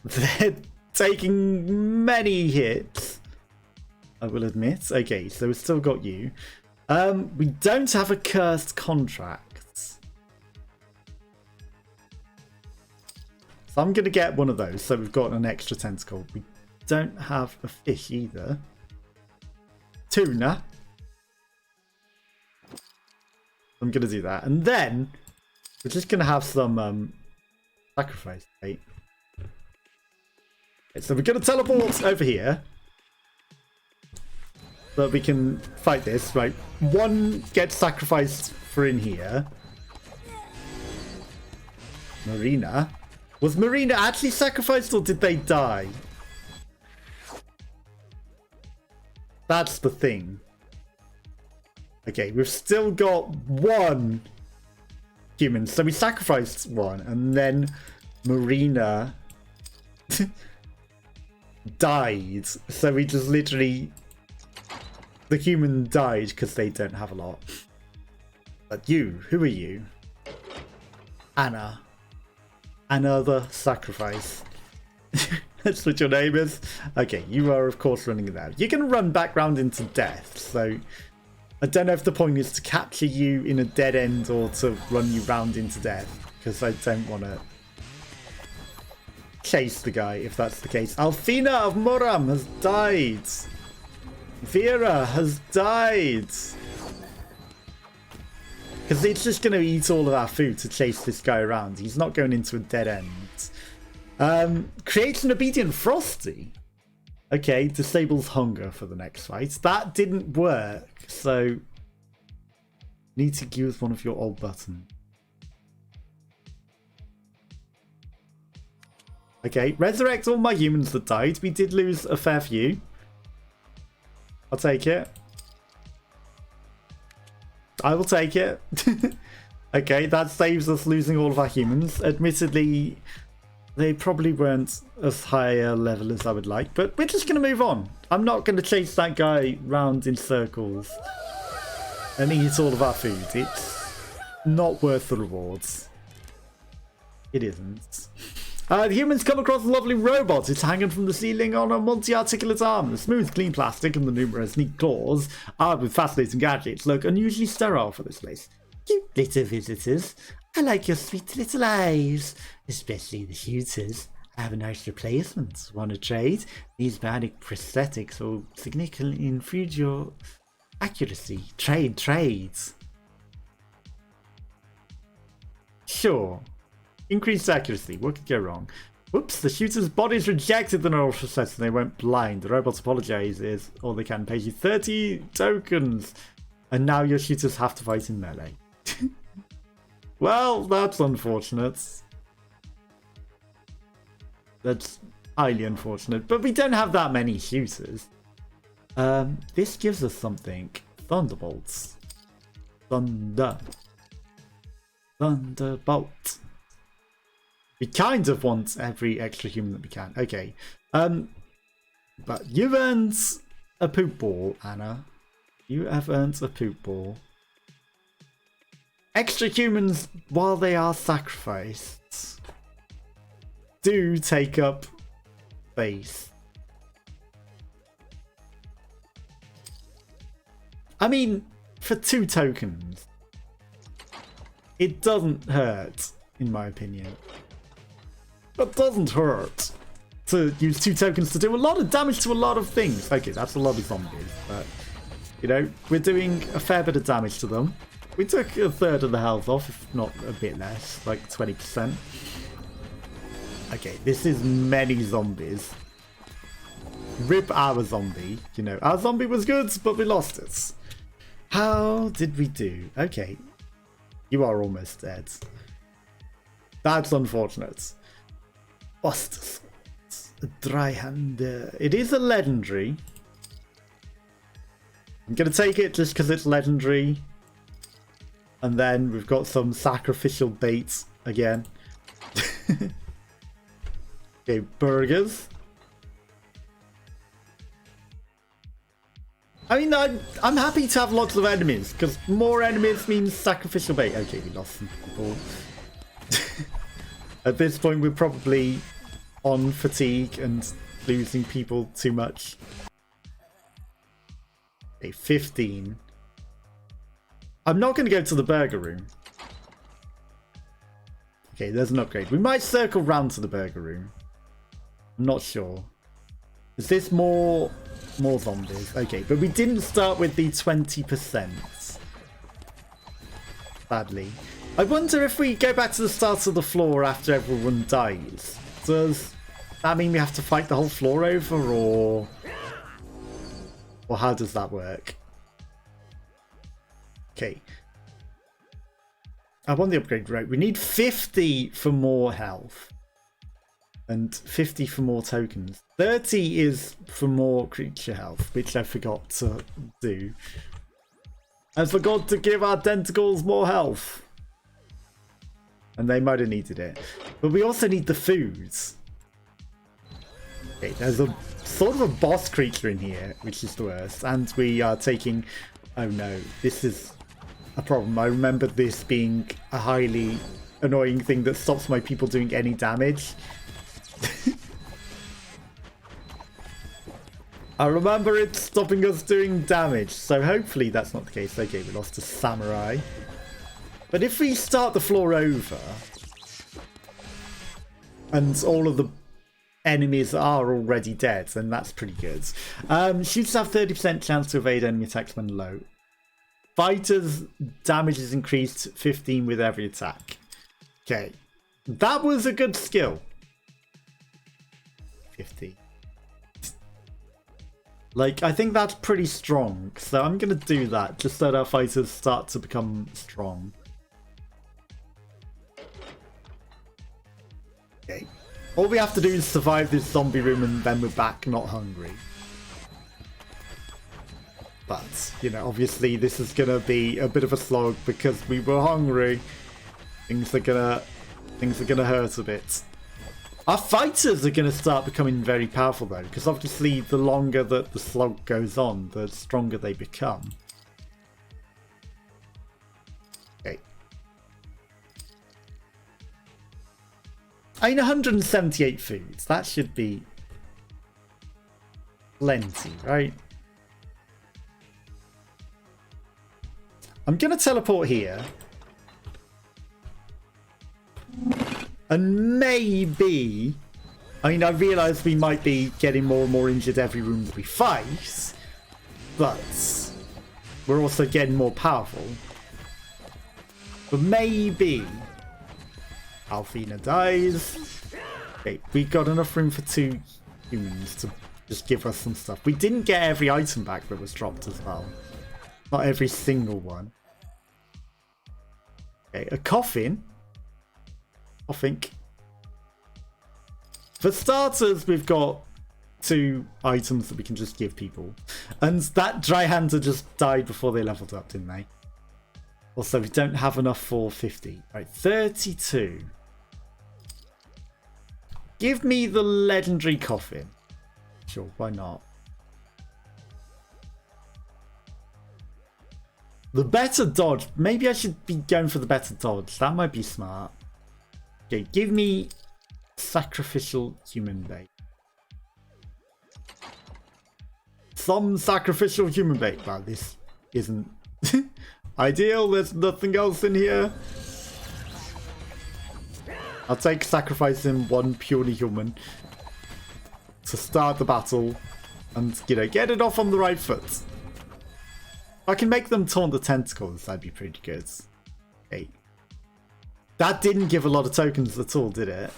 They're taking many hits, I will admit. Okay, so we've still got you. We don't have a cursed contract. So I'm going to get one of those. So we've got an extra tentacle. We don't have a fish either. Tuna. I'm going to do that. And then we're just going to have some sacrifice. Right? Okay, so we're going to teleport over here. So that we can fight this. Right. One gets sacrificed for in here. Marina. Was Marina actually sacrificed or did they die? That's the thing. Okay, we've still got 1 human. So we sacrificed 1 and then Marina died. So we just literally... The human died because they don't have a lot. But you, who are you? Anna. Another sacrifice. That's what your name is? Okay, you are of course running there. You can run back round into death, so I don't know if the point is to capture you in a dead end or to run you round into death, because I don't want to chase the guy if that's the case. Alfina of Muram has died. Vera has died. Because it's just going to eat all of our food to chase this guy around. He's not going into a dead end. Creates an obedient Frosty. Okay, disables hunger for the next fight. That didn't work, so need to use one of your old buttons. Okay, resurrect all my humans that died. We did lose a fair few. I'll take it. I will take it. Okay, that saves us losing all of our humans. Admittedly, they probably weren't as high a level as I would like, but we're just going to move on. I'm not going to chase that guy round in circles and eat all of our food. It's not worth the rewards. It isn't. The humans come across a lovely robot. It's hanging from the ceiling on a multi-articulate arm. The smooth, clean plastic and the numerous neat claws, armed with fascinating gadgets, look unusually sterile for this place. Cute little visitors. I like your sweet little eyes, especially the shooters. I have a nice replacement. Want to trade? These bionic prosthetics will significantly improve your accuracy. Trades. Sure. Increased accuracy. What could go wrong? Whoops, the shooter's body's rejected the neural process and they went blind. The robots apologizes, or they can pay you 30 tokens. And now your shooters have to fight in melee. Well, that's unfortunate. That's highly unfortunate. But we don't have that many shooters. This gives us something. Thunderbolts. Thunderbolt. We kind of want every extra human that we can. Okay. But you've earned a poop ball, Anna. You have earned a poop ball. Extra humans, while they are sacrificed, do take up space. I mean, for 2 tokens, it doesn't hurt, in my opinion. It doesn't hurt to use 2 tokens to do a lot of damage to a lot of things. Okay, that's a lot of zombies, but You know, we're doing a fair bit of damage to them. We took a third of the health off, if not a bit less, like 20%. Okay, this is many zombies. Rip our zombie. You know, our zombie was good, but we lost it. How did we do? Okay. You are almost dead. That's unfortunate. Buster a dry hand. It is a legendary. I'm going to take it just because it's legendary. And then we've got some sacrificial baits again. Okay, burgers. I mean, I'm happy to have lots of enemies, because more enemies means sacrificial bait. Okay, we lost some people. At this point, we're probably on fatigue and losing people too much. Okay, 15. I'm not going to go to the burger room. Okay, there's an upgrade. We might circle round to the burger room. I'm not sure. Is this more zombies? Okay, but we didn't start with the 20%. Sadly. I wonder if we go back to the start of the floor after everyone dies. Does that mean we have to fight the whole floor over, or how does that work? Okay. I want the upgrade rate. We need 50 for more health. And 50 for more tokens. 30 is for more creature health, which I forgot to do. I forgot to give our tentacles more health. And they might have needed it. But we also need the foods. Okay, there's a sort of a boss creature in here, which is the worst. And we are taking... Oh no, this is a problem. I remember this being a highly annoying thing that stops my people doing any damage. I remember it stopping us doing damage, so hopefully that's not the case. Okay, we lost a samurai. But if we start the floor over, and all of the enemies are already dead, then that's pretty good. Shoots have 30% chance to evade enemy attacks when low. Fighters' damage is increased 15 with every attack. Okay, that was a good skill. 50. Like, I think that's pretty strong, so I'm going to do that, just so that our fighters start to become strong. Okay. All we have to do is survive this zombie room and then we're back not hungry. But, you know, obviously this is going to be a bit of a slog because we were hungry. Things are gonna hurt a bit. Our fighters are going to start becoming very powerful though, because obviously the longer that the slog goes on, the stronger they become. Okay. I mean, 178 foods. That should be plenty, right? I'm going to teleport here. And maybe... I mean, I realise we might be getting more and more injured every room that we fight. But we're also getting more powerful. But maybe... Alfina dies. Okay, we got enough room for 2 humans to just give us some stuff. We didn't get every item back that was dropped as well. Not every single one. Okay, a coffin. I think. For starters, we've got 2 items that we can just give people. And that dry hander just died before they leveled up, didn't they? Also, we don't have enough for 50. Right, 32. Give me the legendary coffin. Sure, why not? The better dodge. Maybe I should be going for the better dodge. That might be smart. Okay, give me sacrificial human bait. Some sacrificial human bait. Wow, this isn't ideal. There's nothing else in here. I'll take sacrificing 1 purely human to start the battle and, you know, get it off on the right foot. I can make them taunt the tentacles, that'd be pretty good. Okay. That didn't give a lot of tokens at all, did it?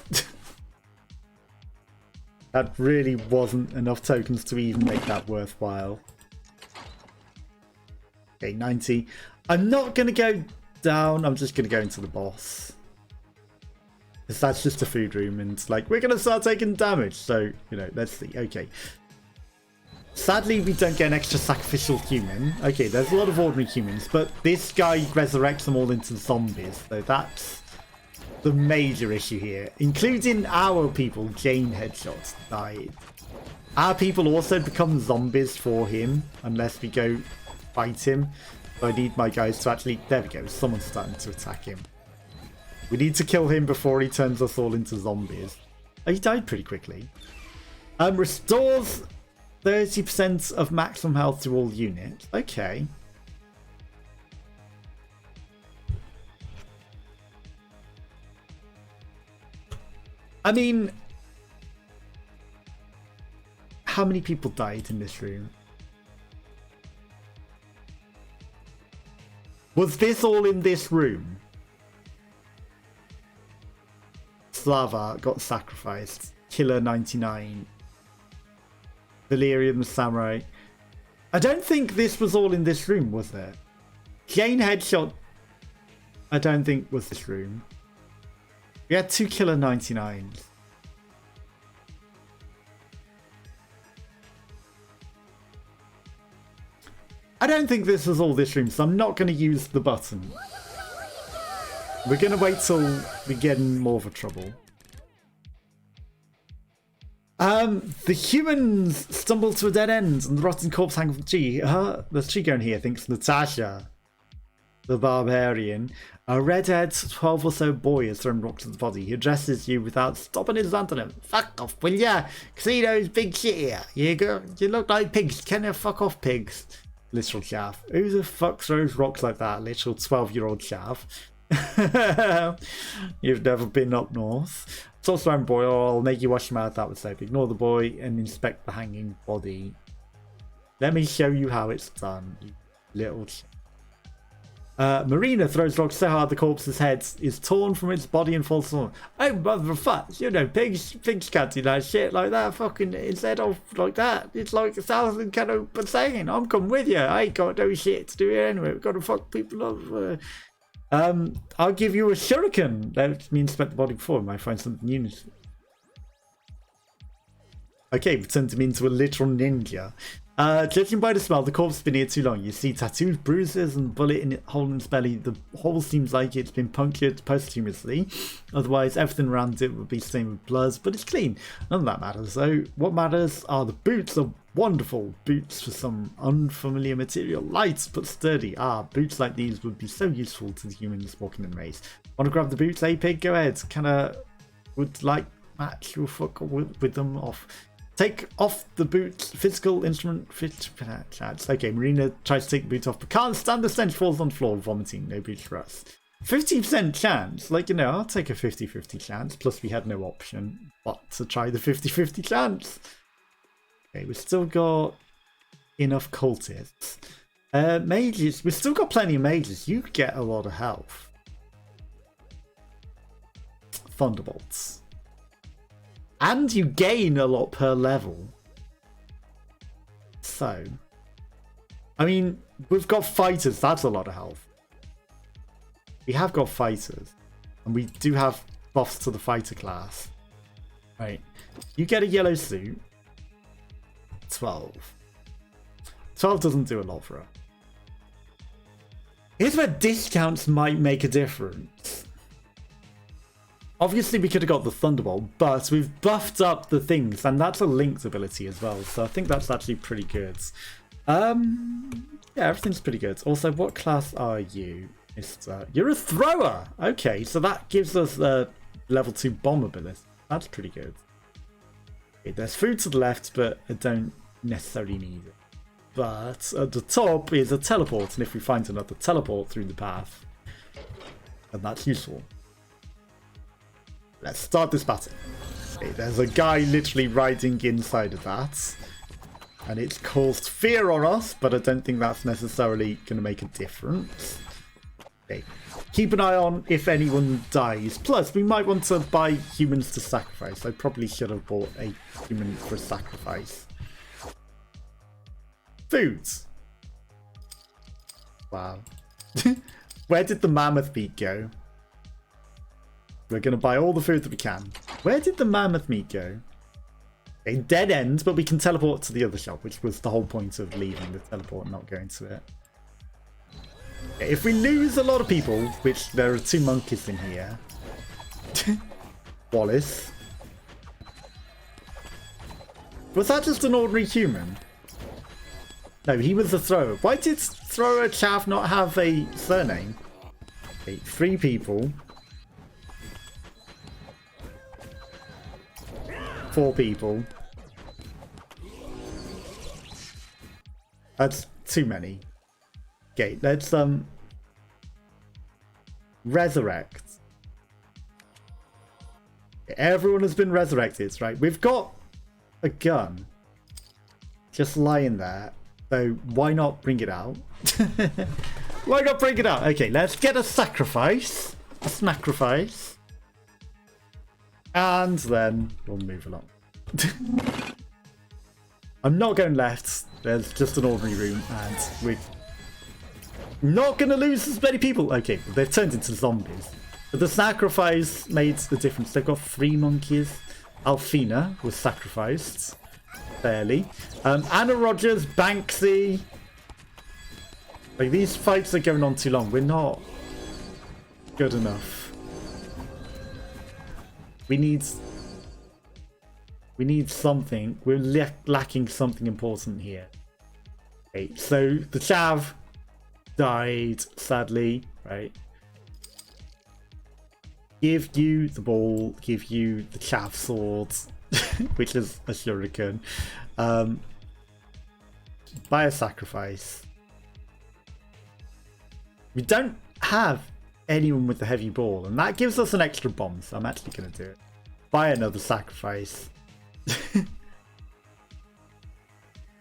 That really wasn't enough tokens to even make that worthwhile. Okay, 90. I'm not going to go down. I'm just going to go into the boss. Because that's just a food room. And, like, we're going to start taking damage. So, you know, let's see. Okay. Sadly, we don't get an extra sacrificial human. Okay, there's a lot of ordinary humans. But this guy resurrects them all into zombies. So that's the major issue here. Including our people, Jane Headshots died. Our people also become zombies for him. Unless we go fight him. So I need my guys to actually... There we go. Someone's starting to attack him. We need to kill him before he turns us all into zombies. Oh, he died pretty quickly. Restores 30% of maximum health to all units. Okay. I mean... How many people died in this room? Was this all in this room? Slava got sacrificed. Killer 99. Valerian the Samurai. I don't think this was all in this room, was it? Jane Headshot, I don't think was this room. We had 2 Killer 99s. I don't think this was all this room, so I'm not going to use the button. We're going to wait till we get in more of a trouble. The humans stumble to a dead end and the rotten corpse hangs from the tree. There's a tree going here, thinks Natasha, the barbarian. A redhead 12 or so boy has thrown rocks at the body. He addresses you without stopping his antonym. Fuck off, will ya? See those big shit here? You look like pigs. Can you fuck off, pigs? Literal chaff. Who the fuck throws rocks like that? Literal 12-year-old chaff. You've never been up north. Sorcerer boy, I'll make you wash your mouth out with soap. Ignore the boy and inspect the hanging body. Let me show you how it's done, you little Marina throws rocks so hard the corpse's head is torn from its body and falls on. Oh, motherfucker, you know, pigs can't do that shit like that. Fucking instead of like that. It's like a thousand kind of saying, I'm coming with you. I ain't got no shit to do here anyway. We've got to fuck people up. I'll give you a shuriken. Let me inspect the body before I might find something useful. Okay, we turned him into a literal ninja. Judging by the smell, the corpse has been here too long. You see tattoos, bruises, and bullet in hole in its belly. The hole seems like it's been punctured posthumously. Otherwise, everything around it would be stained with blood, but it's clean. None of that matters, though. What matters are the boots. Are wonderful boots for some unfamiliar material. Light but sturdy. Boots like these would be so useful to the humans walking in the maze. Want to grab the boots, eh, pig? Go ahead. Would like match your fuck with them off. Take off the boots. Physical instrument fit chats. Okay, Marina tries to take the boots off, but can't stand the stench. Falls on the floor, vomiting. No boots for us. 50% chance. Like, you know, I'll take a 50-50 chance. Plus, we had no option but to try the 50-50 chance. Okay, we've still got enough cultists. Mages. We've still got plenty of mages. You get a lot of health. Thunderbolts. And you gain a lot per level. So, I mean, we've got fighters. That's a lot of health. We have got fighters. And we do have buffs to the fighter class. Right. You get a yellow suit. 12. 12 doesn't do a lot for her. Here's where discounts might make a difference. Obviously, we could have got the Thunderbolt, but we've buffed up the things, and that's a linked ability as well, so I think that's actually pretty good. Yeah, everything's pretty good. Also, what class are you? You're a thrower! Okay, so that gives us a level 2 bomb ability. That's pretty good. Okay, there's food to the left, but I don't necessarily need it. But at the top is a teleport, and if we find another teleport through the path, then that's useful. Let's start this battle. Okay, there's a guy literally riding inside of that. And it's caused fear on us, but I don't think that's necessarily going to make a difference. Okay. Keep an eye on if anyone dies. Plus, we might want to buy humans to sacrifice. I probably should have bought a human for sacrifice. Foods. Wow. Where did the mammoth meat go? We're going to buy all the food that we can. Where did the mammoth meat go? A dead end, but we can teleport to the other shop, which was the whole point of leaving the teleport and not going to it. If we lose a lot of people, which there are 2 monkeys in here. Wallace. Was that just an ordinary human? No, he was a thrower. Why did thrower Chav not have a surname? Okay, 3 people. 4 people. That's too many. Okay, let's resurrect. Everyone has been resurrected, right? We've got a gun just lying there, so why not bring it out? Why not bring it out? Okay, let's get a sacrifice. A sacrifice. And then we'll move along. I'm not going left. There's just an ordinary room, and we're not going to lose as many people. Okay, but they've turned into zombies. But the sacrifice made the difference. They've got 3 monkeys. Alfina was sacrificed. Barely. Anna Rogers, Banksy. Like, these fights are going on too long. We're not good enough. We need something. We're lacking something important here. Okay, so the Chav died, sadly, right? Give you the ball, give you the Chav sword, which is a shuriken. Buy a sacrifice. We don't have anyone with the heavy ball, and that gives us an extra bomb, so I'm actually going to do it. Buy another sacrifice.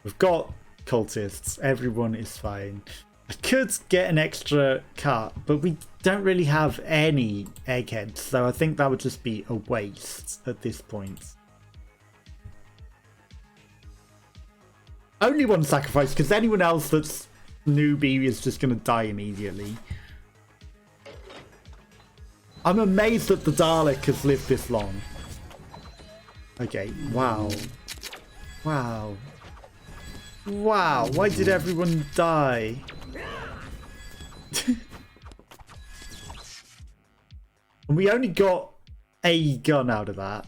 We've got cultists. Everyone is fine. I could get an extra cart, but we don't really have any eggheads, so I think that would just be a waste at this point. Only one sacrifice, because anyone else that's newbie is just going to die immediately. I'm amazed that the Dalek has lived this long. Okay, wow. Wow. Wow, why did everyone die? And we only got a gun out of that.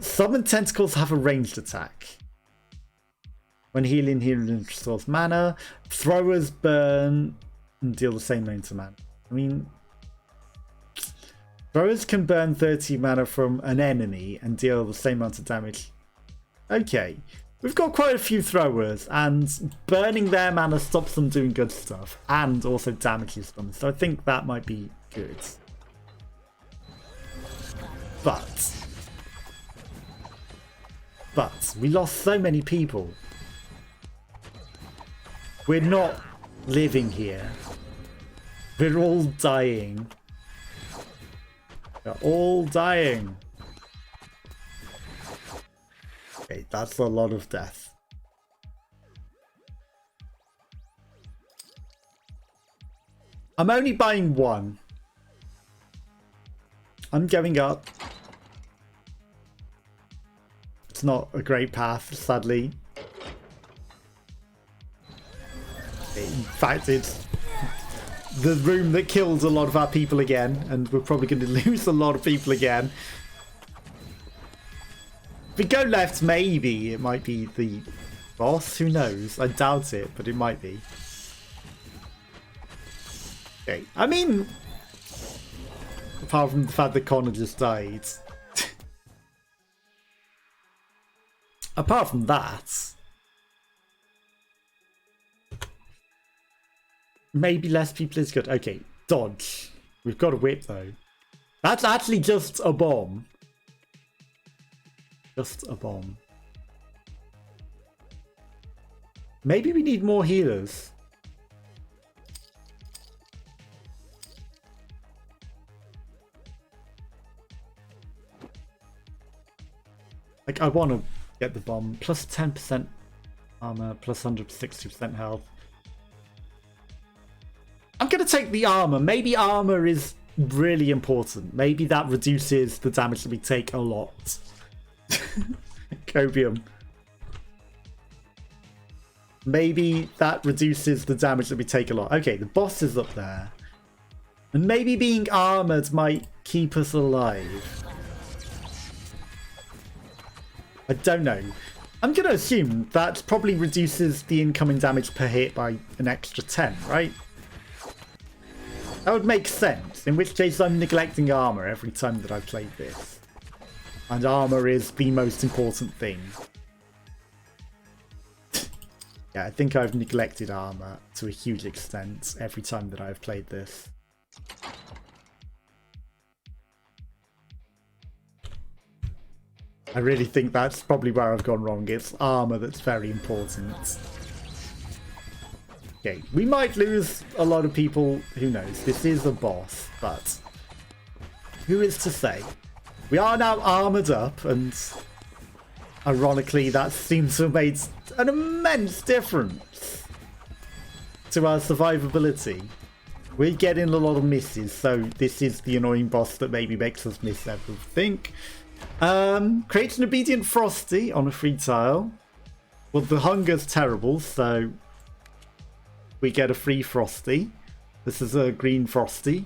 Summon tentacles have a ranged attack. When healing restores mana. Throwers burn and deal the same amount of mana. I mean, throwers can burn 30 mana from an enemy and deal the same amount of damage. Okay, we've got quite a few throwers, and burning their mana stops them doing good stuff and also damages them. So I think that might be good. But we lost so many people. We're not living here. We're all dying. They're all dying. Okay, that's a lot of death. I'm only buying one. I'm going up. It's not a great path, sadly. In fact, it's the room that killed a lot of our people again, and we're probably going to lose a lot of people again. If we go left, maybe it might be the boss. Who knows? I doubt it, but it might be. Okay, I mean, apart from the fact that Connor just died. Apart from that, maybe less people is good. Okay, dodge. We've got a whip though. That's actually just a bomb. Just a bomb. Maybe we need more healers. Like, I want to get the bomb. Plus 10% armor, plus 160% health. I'm going to take the armor. Maybe armor is really important. Maybe that reduces the damage that we take a lot. Copium. Maybe that reduces the damage that we take a lot. Okay, the boss is up there. And maybe being armored might keep us alive. I don't know. I'm going to assume that probably reduces the incoming damage per hit by an extra 10, right? That would make sense, in which case I'm neglecting armor every time that I've played this. And armor is the most important thing. Yeah, I think I've neglected armor to a huge extent every time that I've played this. I really think that's probably where I've gone wrong. It's armor that's very important. Okay, we might lose a lot of people, who knows. This is a boss, but who is to say? We are now armored up, and ironically that seems to have made an immense difference to our survivability. We're getting a lot of misses, so this is the annoying boss that maybe makes us miss everything. Create an obedient Frosty on a free tile. Well, the hunger's terrible, so we get a free Frosty. This is a green Frosty.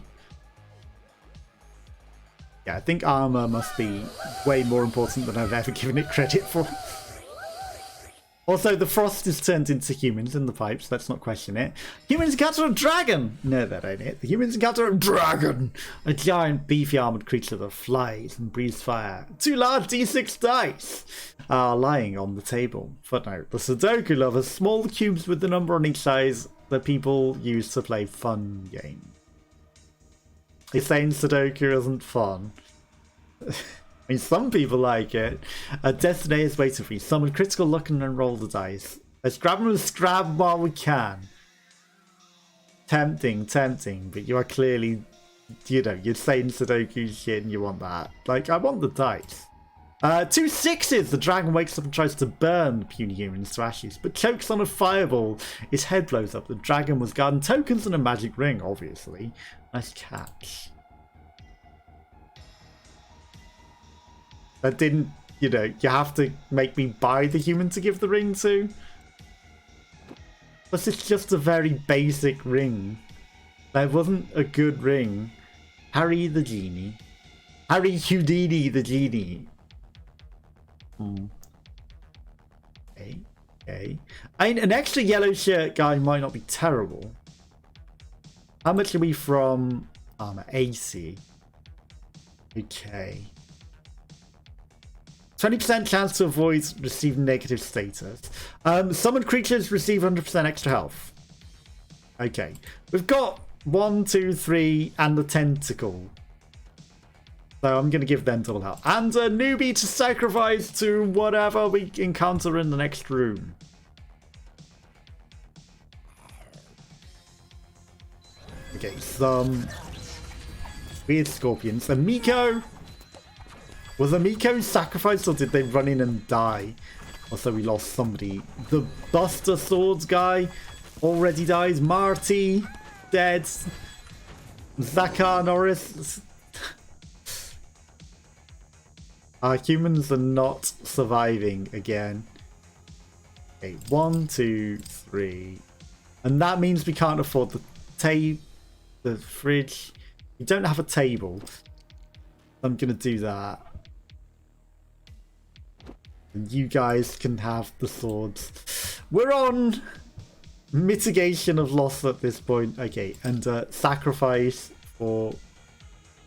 Yeah, I think armor must be way more important than I've ever given it credit for. Also, the frost is turned into humans in the pipes. Let's not question it. Humans encounter a dragon! No, that ain't it. The humans encounter a dragon! A giant, beefy armored creature that flies and breathes fire. 2 large d6 dice are lying on the table. Footnote. The Sudoku lovers small cubes with the number on each size that people use to play fun games. He's saying Sudoku isn't fun. I mean, some people like it. A Destiny is waiting for you. Summon critical luck and then roll the dice. Let's grab them and scrap them while we can. Tempting, tempting, but you are clearly, you know, you're saying Sudoku shit and you want that. Like, I want the dice. 2 6s! The dragon wakes up and tries to burn the puny humans to ashes, but chokes on a fireball. His head blows up. The dragon was guarding tokens and a magic ring, obviously. Nice catch. That didn't, you know, you have to make me buy the human to give the ring to. Plus, it's just a very basic ring. That wasn't a good ring. Harry the Genie. Harry Houdini the Genie. Okay, okay. I mean, an extra yellow shirt guy might not be terrible. How much are we from armor? 80. Okay. 20% chance to avoid receiving negative status. Summoned creatures receive 100% extra health. Okay. We've got 1, 2, 3, and the tentacle. So I'm going to give them double health. And a newbie to sacrifice to whatever we encounter in the next room. Okay, some weird scorpions. A Miko. Was a Miko sacrificed or did they run in and die? Also, we lost somebody. The Buster Swords guy already dies. Marty, dead. Zakar Norris. Our humans are not surviving again. Okay, 1, 2, 3. And that means we can't afford the fridge. We don't have a table. I'm going to do that. And you guys can have the swords. We're on mitigation of loss at this point. Okay, and sacrifice for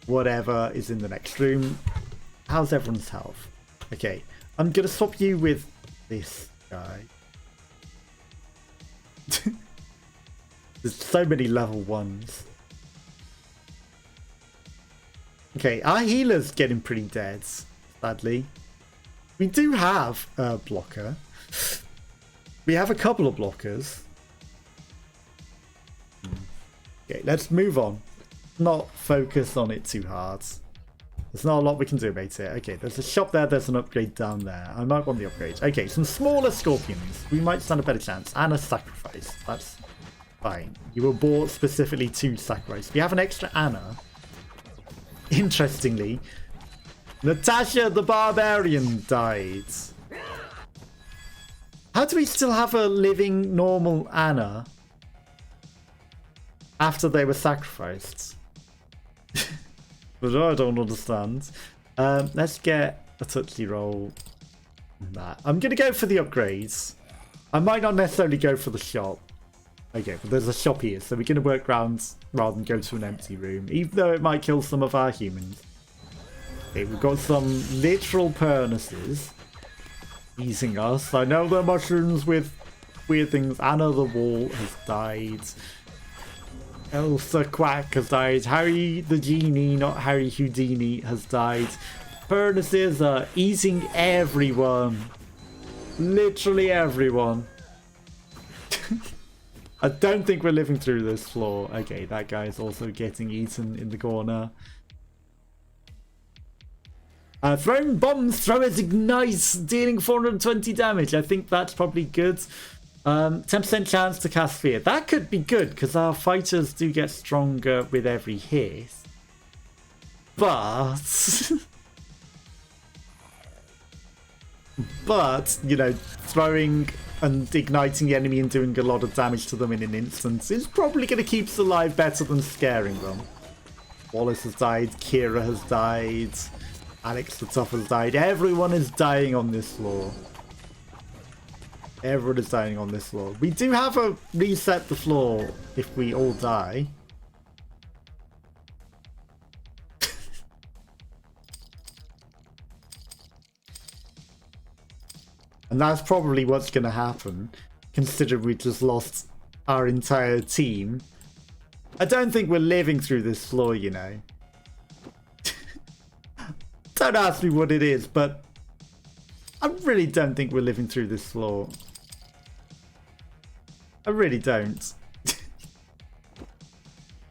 whatever is in the next room. How's everyone's health? Okay, I'm going to swap you with this guy. There's so many level 1s. Okay, our healer's getting pretty dead, sadly. We do have a blocker. We have a couple of blockers. Okay, let's move on. Not focus on it too hard. There's not a lot we can do about it. Okay, there's a shop there, there's an upgrade down there. I might want the upgrade. Okay, some smaller scorpions. We might stand a better chance. And a sacrifice. That's fine. You were bought specifically to sacrifice. We have an extra Anna. Interestingly, Natasha the Barbarian died. How do we still have a living, normal Anna after they were sacrificed? But I don't understand. Let's get a Tootsie Roll. That. I'm going to go for the upgrades. I might not necessarily go for the shop. Okay, but there's a shop here, so we're going to work around rather than go to an empty room, even though it might kill some of our humans. Okay, we've got some literal pernices easing us. I know they're mushrooms with weird things. Anna the Wall has died. Elsa Quack has died. Harry the Genie, not Harry Houdini, has died. Furnaces are eating everyone. Literally everyone. I don't think we're living through this floor. Okay, that guy is also getting eaten in the corner. Throwing bombs, throwers ignites, dealing 420 damage. I think that's probably good. 10% chance to cast fear. That could be good because our fighters do get stronger with every hit. But you know, throwing and igniting the enemy and doing a lot of damage to them in an instant is probably going to keep us alive better than scaring them. Wallace has died, Kira has died, Alex the Tough has died. Everyone is dying on this floor. Everyone is dying on this floor. We do have a reset the floor if we all die. And that's probably what's going to happen, considering we just lost our entire team. I don't think we're living through this floor, you know. Don't ask me what it is, but I really don't think we're living through this floor. I really don't.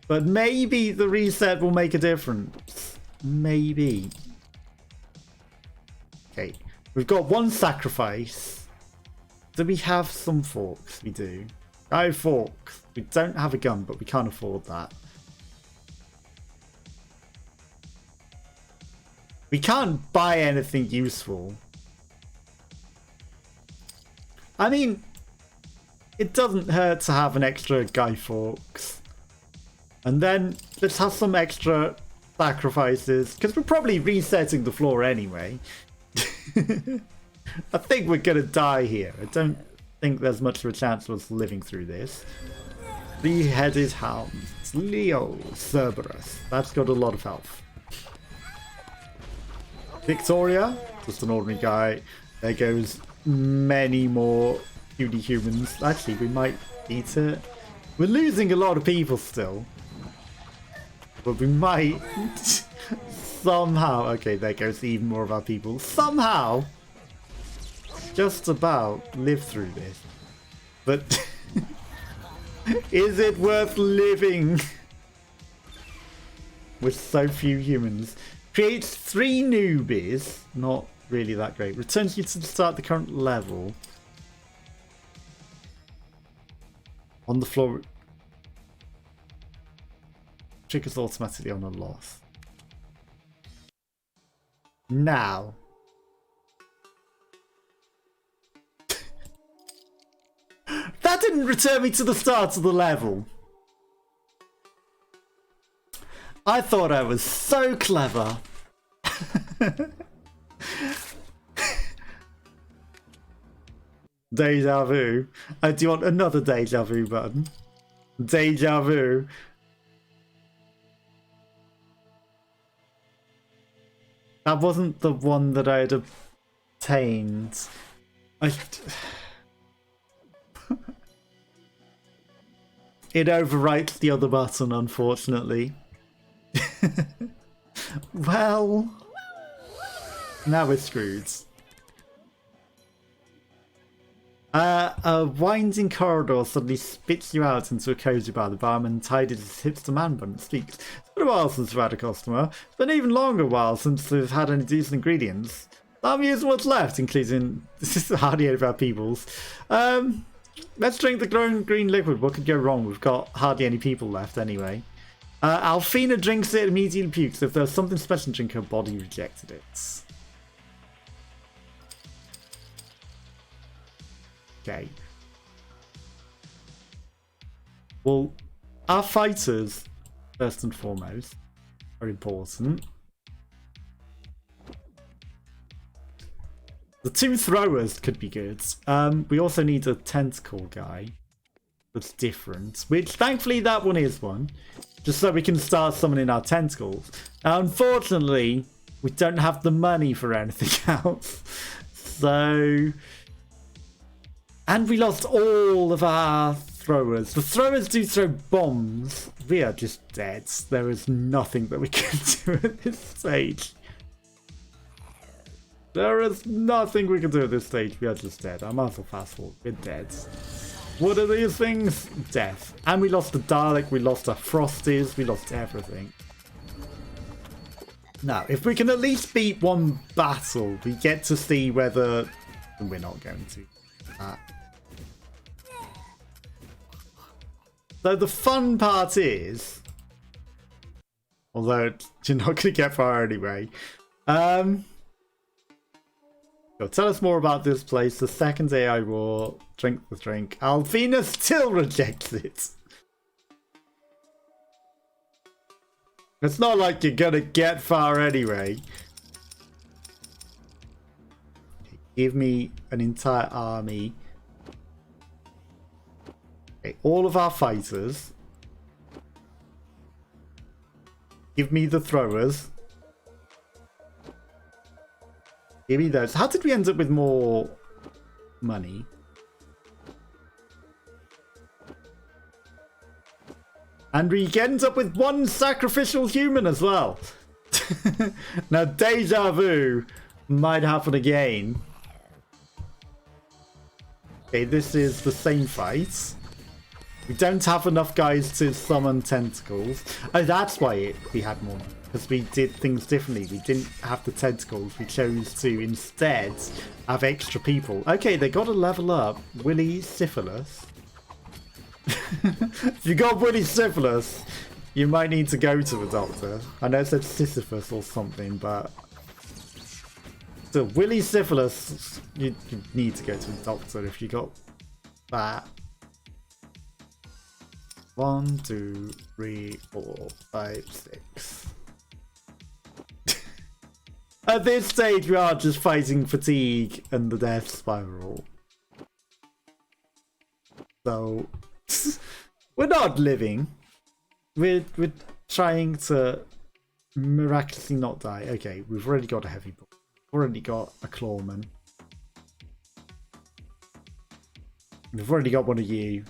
But maybe the reset will make a difference. Maybe. Okay. We've got one sacrifice. Do we have some forks? We do. Oh, forks. We don't have a gun, but we can't afford that. We can't buy anything useful. I mean, it doesn't hurt to have an extra Guy Fawkes. And then let's have some extra sacrifices, because we're probably resetting the floor anyway. I think we're going to die here. I don't think there's much of a chance of us living through this. Three-headed hounds. Leo Cerberus. That's got a lot of health. Victoria. Just an ordinary guy. There goes many more cutie humans. Actually, we might eat it. We're losing a lot of people still. But we might somehow... Okay, there goes even more of our people. Somehow, just about live through this. But is it worth living with so few humans? Creates 3 newbies. Not really that great. Returns you to the start of the current level. On the floor. Triggers automatically on a loss. Now. That didn't return me to the start of the level. I thought I was so clever. Deja vu. Do you want another deja vu button? Deja vu. That wasn't the one that I had obtained. It overwrites the other button, unfortunately. Well, now we're screwed. A winding corridor suddenly spits you out into a cozy bar. The barman tied his hips to man bun and speaks. It's been a while since we've had a customer. It's been an even longer while since we've had any decent ingredients. I'm using what's left, including... This is hardly any of our peoples. Let's drink the glowing green liquid. What could go wrong? We've got hardly any people left anyway. Alfina drinks it, immediately pukes. If there was something special in drink, her body rejected it. Okay. Well, our fighters, first and foremost, are important. The 2 throwers could be good. We also need a tentacle guy that's different, which thankfully that one is one, just so we can start summoning our tentacles. Now, unfortunately, we don't have the money for anything else. So... And we lost all of our throwers. The throwers do throw bombs. We are just dead. There is nothing that we can do at this stage. There is nothing we can do at this stage. We are just dead. I might as well fast forward. We're dead. What are these things? Death. And we lost the Dalek. We lost our Frosties. We lost everything. Now, if we can at least beat one battle, we get to see whether... We're not going to. So the fun part is, although you're not going to get far anyway, tell us more about this place. The second AI war, drink the drink. Alfina still rejects it. It's not like you're going to get far anyway. Give me an entire army. Okay, all of our fighters. Give me the throwers. Give me those. How did we end up with more money? And we end up with 1 sacrificial human as well. Now, deja vu might happen again. Okay, this is the same fight. We don't have enough guys to summon tentacles. Oh, that's why we had more. Because we did things differently. We didn't have the tentacles. We chose to instead have extra people. Okay, they got to level up. Willy Syphilis. If you got Willy Syphilis, you might need to go to a doctor. I know it said Sisyphus or something, but... So, Willy Syphilis, you need to go to a doctor if you got that. 1, 2, 3, 4, 5, 6. At this stage, we are just fighting fatigue and the death spiral. So, we're not living. We're trying to miraculously not die. Okay, we've already got a heavy ball. Already got a clawman. We've already got one of you.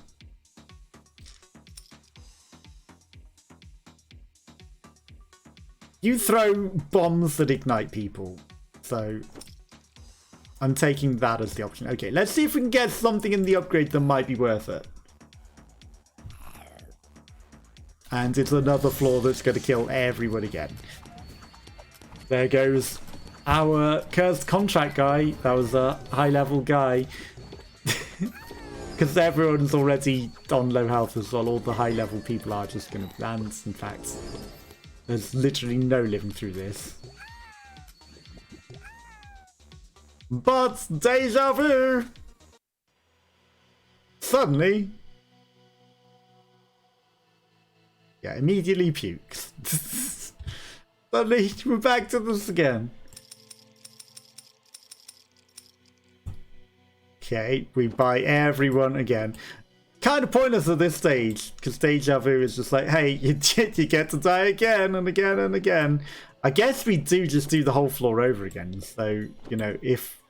You throw bombs that ignite people. So I'm taking that as the option. Okay, let's see if we can get something in the upgrade that might be worth it. And it's another floor that's going to kill everyone again. There goes our cursed contract guy. That was a high level guy. Because everyone's already on low health as well. All the high level people are just going to land. In fact, there's literally no living through this. But deja vu! Suddenly... Yeah, immediately pukes. Suddenly we're back to this again. Okay, we buy everyone again. Kind of pointless at this stage, because deja vu is just like, hey, you get to die again and again and again. I guess we do just do the whole floor over again. So, you know, if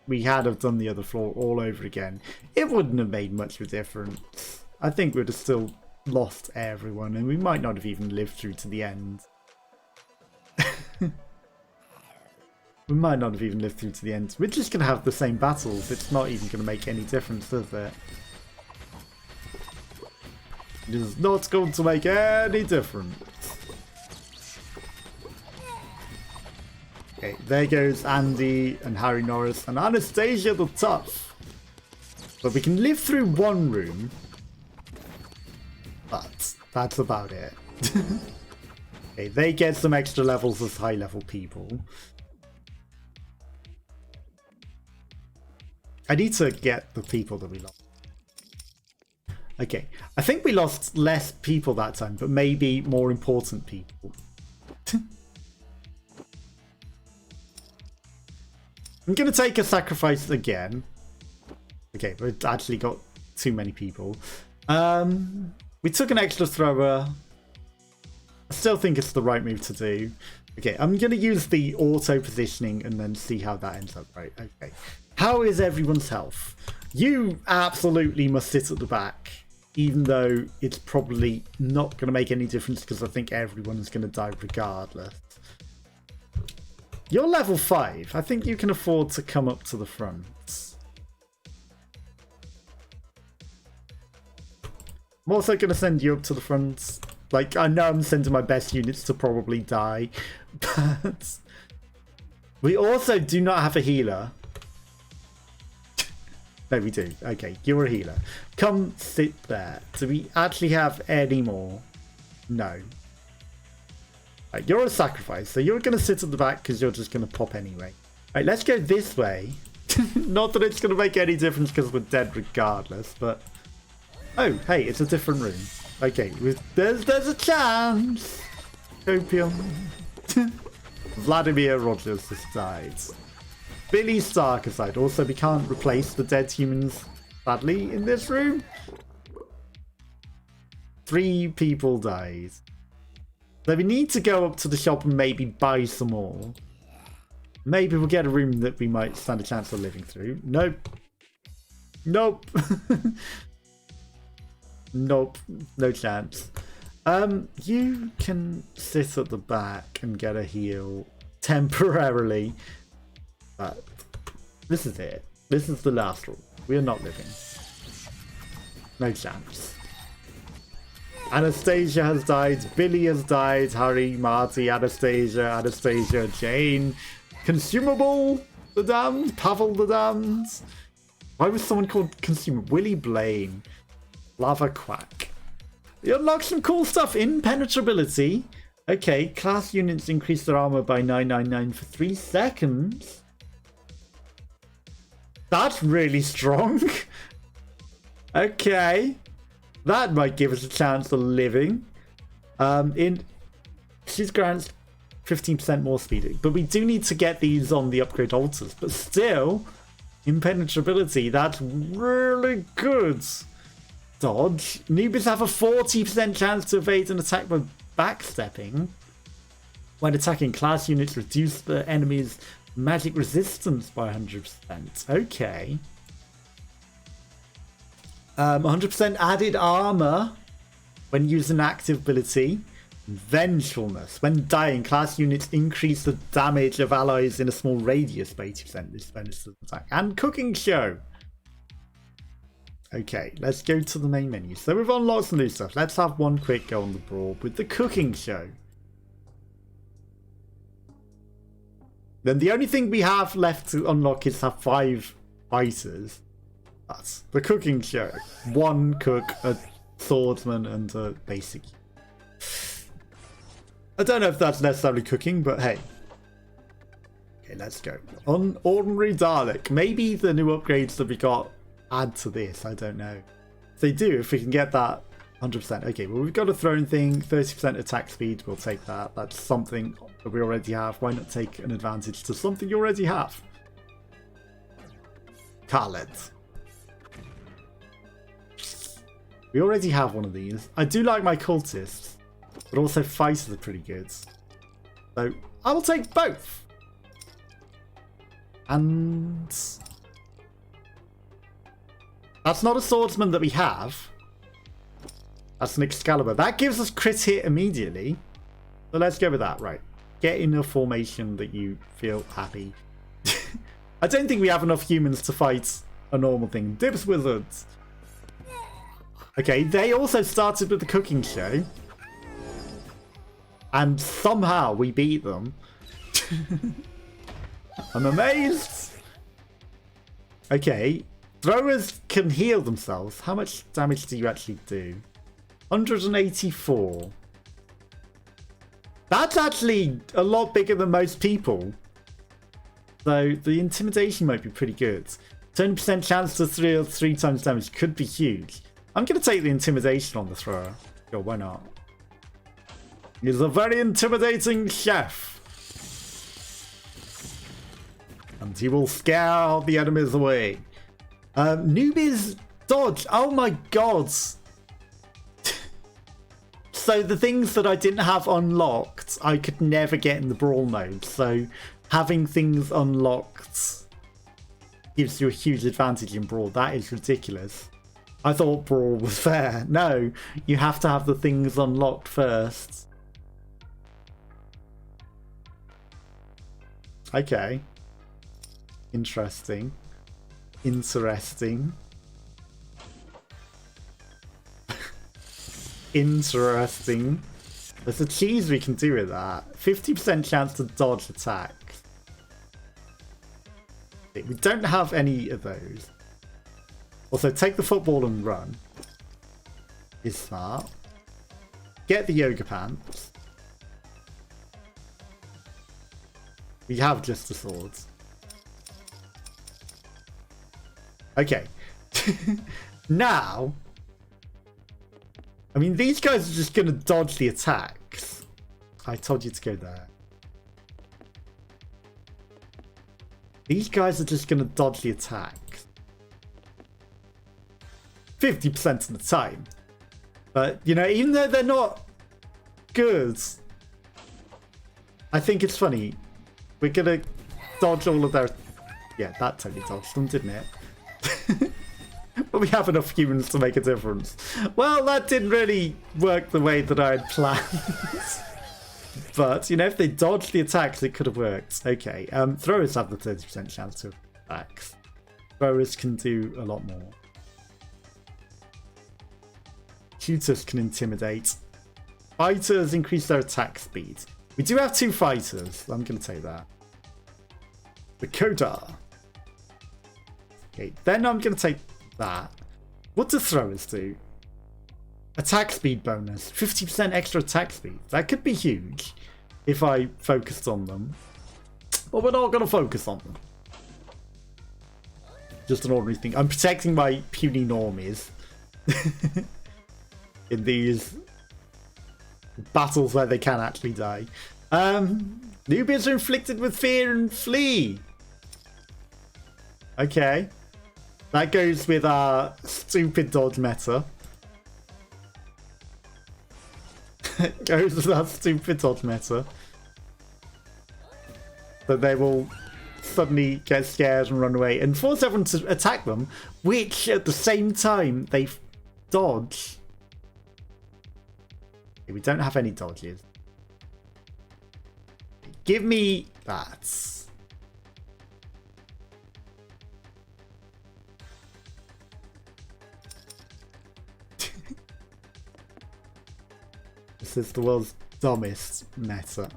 we had have done the other floor all over again, it wouldn't have made much of a difference. I think we'd have still lost everyone, and we might not have even lived through to the end. We might not have even lived through to the end. We're just going to have the same battles. It's not even going to make any difference, is it? It is not going to make any difference. Okay, there goes Andy and Harry Norris and Anastasia the Tough. But we can live through one room. But that's about it. Okay, they get some extra levels as high level people. I need to get the people that we lost. Okay, I think we lost less people that time, but maybe more important people. I'm going to take a sacrifice again. Okay, we've actually got too many people. We took an extra thrower. I still think it's the right move to do. Okay, I'm going to use the auto positioning and then see how that ends up. Right, okay. How is everyone's health? You absolutely must sit at the back, even though it's probably not going to make any difference because I think everyone is going to die regardless. You're level 5. I think you can afford to come up to the front. I'm also going to send you up to the front. Like, I know I'm sending my best units to probably die, but we also do not have a healer. No, we do. Okay, you're a healer. Come sit there. Do we actually have any more? No. Right, you're a sacrifice, so you're going to sit at the back because you're just going to pop anyway. Right, let's go this way. Not that it's going to make any difference because we're dead regardless, but... Oh, hey, it's a different room. Okay, there's a chance. Opium. Vladimir Rogers has died. Billy Stark has died. Also, we can't replace the dead humans, sadly, in this room. 3 people died. So we need to go up to the shop and maybe buy some more. Maybe we'll get a room that we might stand a chance of living through. Nope. Nope. Nope. No chance. You can sit at the back and get a heal temporarily. But this is it. This is the last rule. We are not living. No chance. Anastasia has died. Billy has died. Harry, Marty, Anastasia, Jane. Consumable the Damned. Pavel the Damned. Why was someone called Consumable? Willie Blaine. Lava Quack. You unlock some cool stuff. Impenetrability. Okay, class units increase their armor by 999 for 3 seconds. That's really strong. Okay. That might give us a chance of living. She's grants 15% more speed. But we do need to get these on the upgrade altars. But still, impenetrability, that's really good. Dodge. Noobs have a 40% chance to evade an attack by backstepping. When attacking, class units reduce the enemy's magic resistance by 100%. Okay. 100% added armor when using active ability. Vengefulness. When dying, class units increase the damage of allies in a small radius by 80%. This bonus to attack. And cooking show. Okay, let's go to the main menu. So we've unlocked some new stuff. Let's have one quick go on the board with the cooking show. Then the only thing we have left to unlock is have 5 fighters. That's the cooking show. 1 cook, a swordsman, and a basic. I don't know if that's necessarily cooking, but hey. Okay, let's go. On ordinary Dalek. Maybe the new upgrades that we got add to this. I don't know. If they do, if we can get that 100%. Okay, well, we've got a throwing thing. 30% attack speed. We'll take that. That's something that we already have. Why not take an advantage to something you already have? Khaled. We already have one of these. I do like my cultists, but also fighters are pretty good. So I will take both. And that's not a swordsman that we have. That's an Excalibur. That gives us crit hit immediately. So let's go with that, right. get in a formation that you feel happy. I don't think we have enough humans to fight a normal thing. Dibs wizards. Okay, they also started with the cooking show. And somehow we beat them. I'm amazed. Okay, throwers can heal themselves. How much damage do you actually do? 184. That's actually a lot bigger than most people. So the intimidation might be pretty good. 20% chance to throw 3 times damage could be huge. I'm going to take the intimidation on the thrower. Sure, why not? He's a very intimidating chef. And he will scare the enemies away. Newbies dodge. Oh my god. So the things that I didn't have unlocked, I could never get in the brawl mode. So having things unlocked gives you a huge advantage in brawl. That is ridiculous. I thought brawl was fair. No, you have to have the things unlocked first. Okay. Interesting. Interesting. Interesting. There's a cheese we can do with that. 50% chance to dodge attacks. We don't have any of those. Also, take the football and run. Is smart. Get the yoga pants. We have just the swords. Okay. Now, I mean, these guys are just going to dodge the attacks. I told you to go there. These guys are just going to dodge the attacks. 50% of the time. But, you know, even though they're not good, I think it's funny. We're going to dodge all of their... Yeah, that totally dodged them, didn't it? But we have enough humans to make a difference. Well, that didn't really work the way that I had planned. But, you know, if they dodged the attacks, it could have worked. Okay, throwers have the 30% chance of attacks. Throwers can do a lot more. Shooters can intimidate. Fighters increase their attack speed. We do have 2 fighters. I'm going to take that. Dakota. Okay, then I'm going to take that. What do throwers do? Attack speed bonus. 50% extra attack speed. That could be huge if I focused on them. But we're not going to focus on them. Just an ordinary thing. I'm protecting my puny normies. In these battles where they can actually die. Newbies are inflicted with fear and flee. Okay. That goes with our stupid dodge meta. Goes with our stupid dodge meta. That they will suddenly get scared and run away and force everyone to attack them, which at the same time they dodge. We don't have any dodges. Give me that. This is the world's dumbest meta.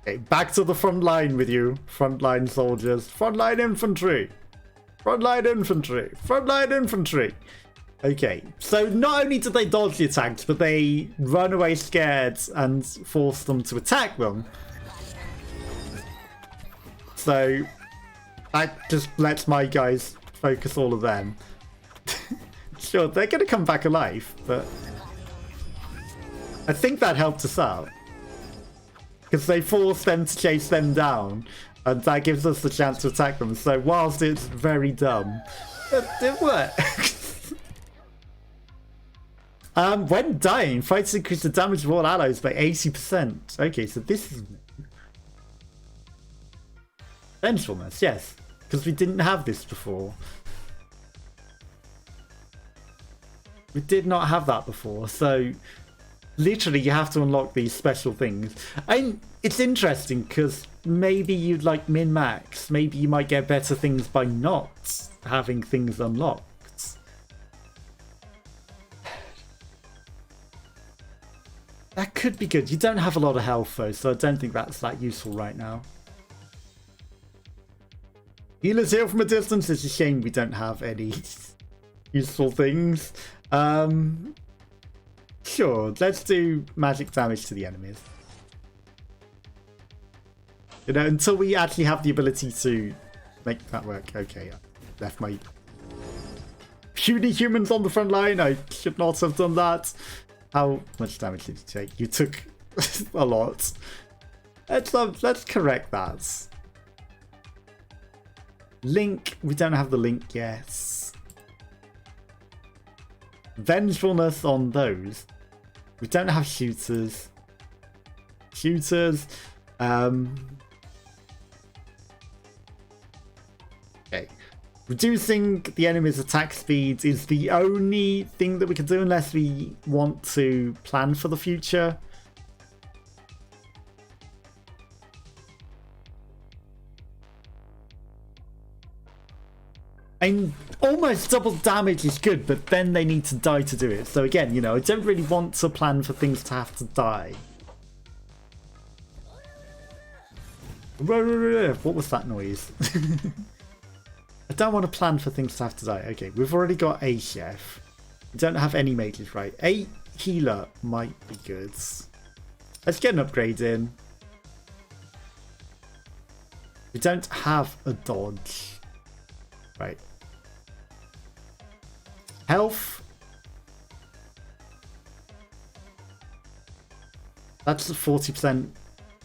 Okay, back to the front line with you, frontline soldiers. Frontline infantry. Frontline infantry. Frontline infantry. Okay, so not only did they dodge the attacks, but they run away scared and force them to attack them. So that just lets my guys focus all of them. Sure, they're going to come back alive, but I think that helped us out. Because they forced them to chase them down, and that gives us the chance to attack them. So whilst it's very dumb, it works. When dying, fighters increase the damage of all allies by 80%. Okay, so this is... Vengefulness, yes. Because we didn't have this before. We did not have that before, so literally you have to unlock these special things. And it's interesting because maybe you'd like min-max. Maybe you might get better things by not having things unlocked. That could be good. You don't have a lot of health though, so I don't think that's that useful right now. Healers heal from a distance. It's a shame we don't have any useful things. Sure, let's do magic damage to the enemies. You know, until we actually have the ability to make that work. Okay, I left my puny humans on the front line. I should not have done that. How much damage did you take? You took a lot. Let's correct that. Link, we don't have the link yet. Vengefulness on those. We don't have shooters. Okay. Reducing the enemy's attack speed is the only thing that we can do unless we want to plan for the future. And almost double damage is good, but then they need to die to do it. So again, you know, I don't really want to plan for things to have to die. What was that noise? I don't want to plan for things to have to die. Okay, we've already got a chef. We don't have any mages, right? A healer might be good. Let's get an upgrade in. We don't have a dodge. Right. Health. That's 40%.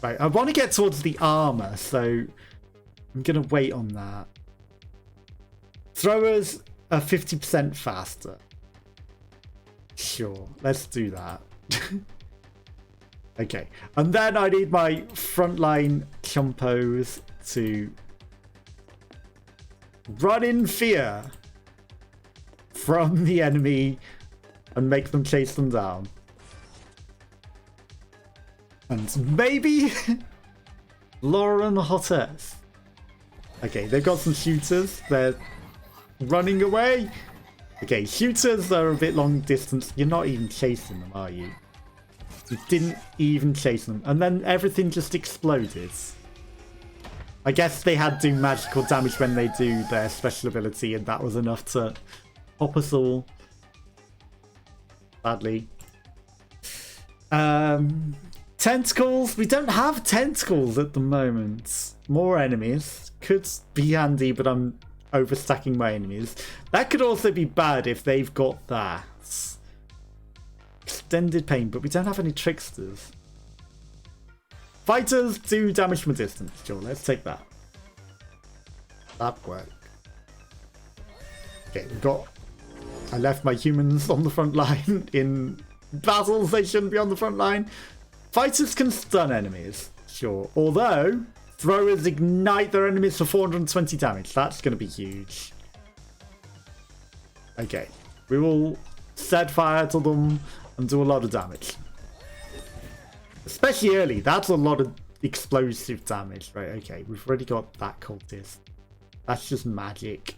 Right, I want to get towards the armor, so I'm going to wait on that. Throwers are 50% faster. Sure, let's do that. Okay, and then I need my frontline chumpos to run in fear from the enemy and make them chase them down. And maybe Lauren Hottest. Okay, they've got some shooters. They're running away. Okay, shooters are a bit long distance. You're not even chasing them, are you? You didn't even chase them. And then everything just exploded. I guess they had to do magical damage when they do their special ability, and that was enough to pop us all. Sadly. Tentacles. We don't have tentacles at the moment. More enemies. Could be handy, but I'm overstacking my enemies. That could also be bad if they've got that. Extended pain, but we don't have any tricksters. Fighters do damage from a distance. Sure, let's take that. That worked. Okay, we've got... I left my humans on the front line. In battles, they shouldn't be on the front line. Fighters can stun enemies. Sure. Although, throwers ignite their enemies for 420 damage. That's going to be huge. Okay. We will set fire to them and do a lot of damage. Especially early. That's a lot of explosive damage. Right, okay. We've already got that cultist. That's just magic.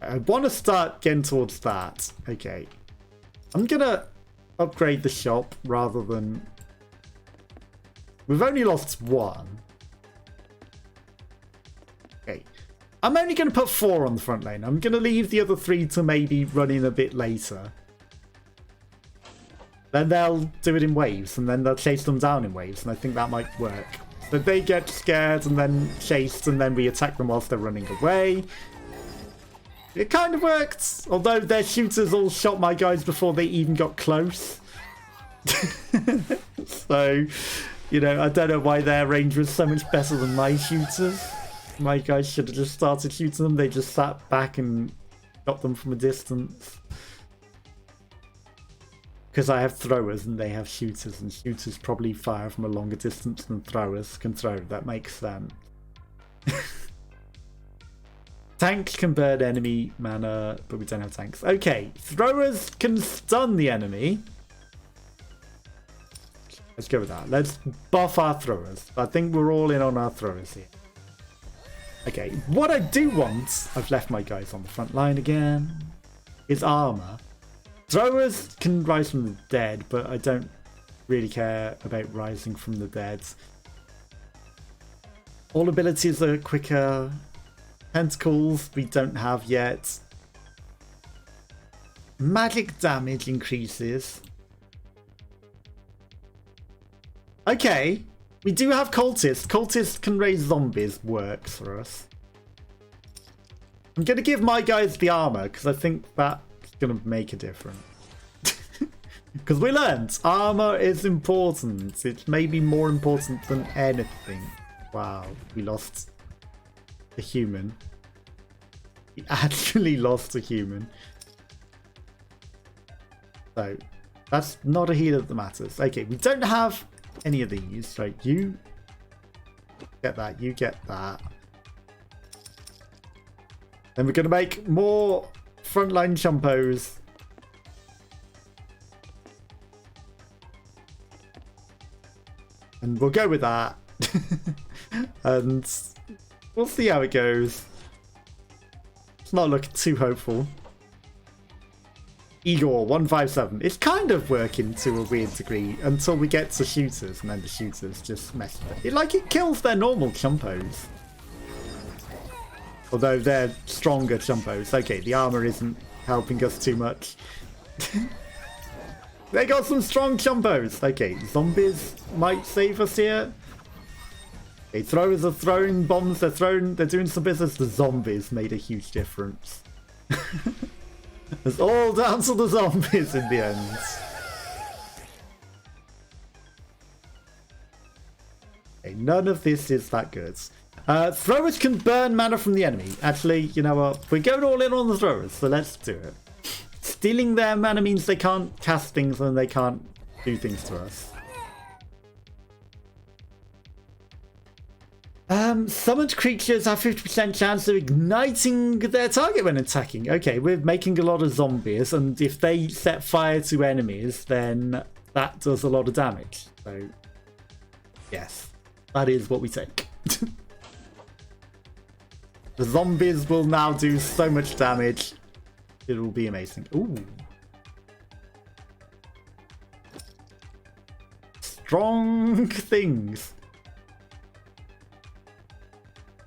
I want to start getting towards that. Okay. I'm going to upgrade the shop rather than... We've only lost one. Okay. I'm only going to put 4 on the front lane. I'm going to leave the other 3 to maybe run in a bit later. Then they'll do it in waves, and then they'll chase them down in waves, and I think that might work. But they get scared and then chased, and then we attack them whilst they're running away. It kind of worked, although their shooters all shot my guys before they even got close. So, you know, I don't know why their range was so much better than my shooters. My guys should have just started shooting them. They just sat back and shot them from a distance. Because I have throwers and they have shooters, and shooters probably fire from a longer distance than throwers can throw. That makes sense. Tanks can burn enemy mana, but we don't have tanks. Okay, throwers can stun the enemy. Let's go with that. Let's buff our throwers. I think we're all in on our throwers here. Okay, what I do want, I've left my guys on the front line again, is armor. Throwers can rise from the dead, but I don't really care about rising from the dead. All abilities are quicker. Tentacles we don't have yet. Magic damage increases. Okay, we do have cultists. Cultists can raise zombies, works for us. I'm going to give my guys the armor because I think that's going to make a difference. Because we learned armor is important. It's maybe more important than anything. Wow, we lost a human. We actually lost a human. So, that's not a healer that matters. Okay, we don't have any of these. Right, you get that, you get that. Then we're going to make more frontline chumpos. And we'll go with that. And we'll see how it goes. It's not looking too hopeful. Igor 157. It's kind of working to a weird degree until we get to shooters, and then the shooters just mess with it. Like, it kills their normal chumpos. Although they're stronger chumpos. Okay, the armor isn't helping us too much. They got some strong chumpos. Okay, zombies might save us here. Okay, throwers are throwing bombs. They're doing some business. The zombies made a huge difference. It's all down to the zombies in the end. Okay, none of this is that good. Throwers can burn mana from the enemy. Actually, you know what? We're going all in on the throwers, so let's do it. Stealing their mana means they can't cast things and they can't do things to us. Summoned creatures have 50% chance of igniting their target when attacking. Okay, we're making a lot of zombies, and if they set fire to enemies, then that does a lot of damage. So, yes, that is what we take. The zombies will now do so much damage. It will be amazing. Ooh. Strong things.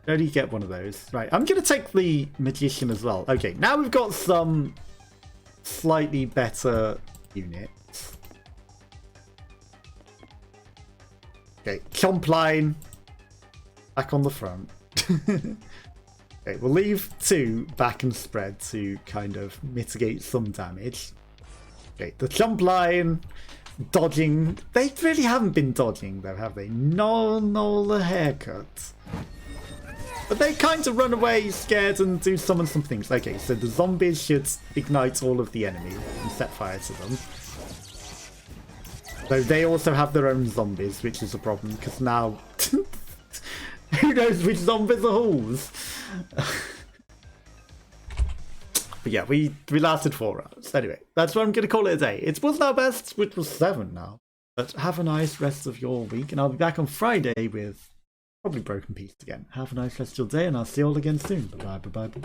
How do you get one of those? Right, I'm going to take the magician as well. Okay, now we've got some slightly better units. Okay, chomp line. Back on the front. Okay, we'll leave 2 back and spread to kind of mitigate some damage. Okay, the jump line, dodging. They really haven't been dodging though, have they? No, the haircut. But they kind of run away scared and do summon some things. Okay, so the zombies should ignite all of the enemy and set fire to them. Though they also have their own zombies, which is a problem because now who knows which zombies are whose. But yeah, we lasted 4 rounds. Anyway, that's what I'm going to call it a day. It wasn't our best, which was 7 now. But have a nice rest of your week, and I'll be back on Friday with probably Broken Peace again. Have a nice rest of your day, and I'll see you all again soon. Bye bye, bye bye, bye bye.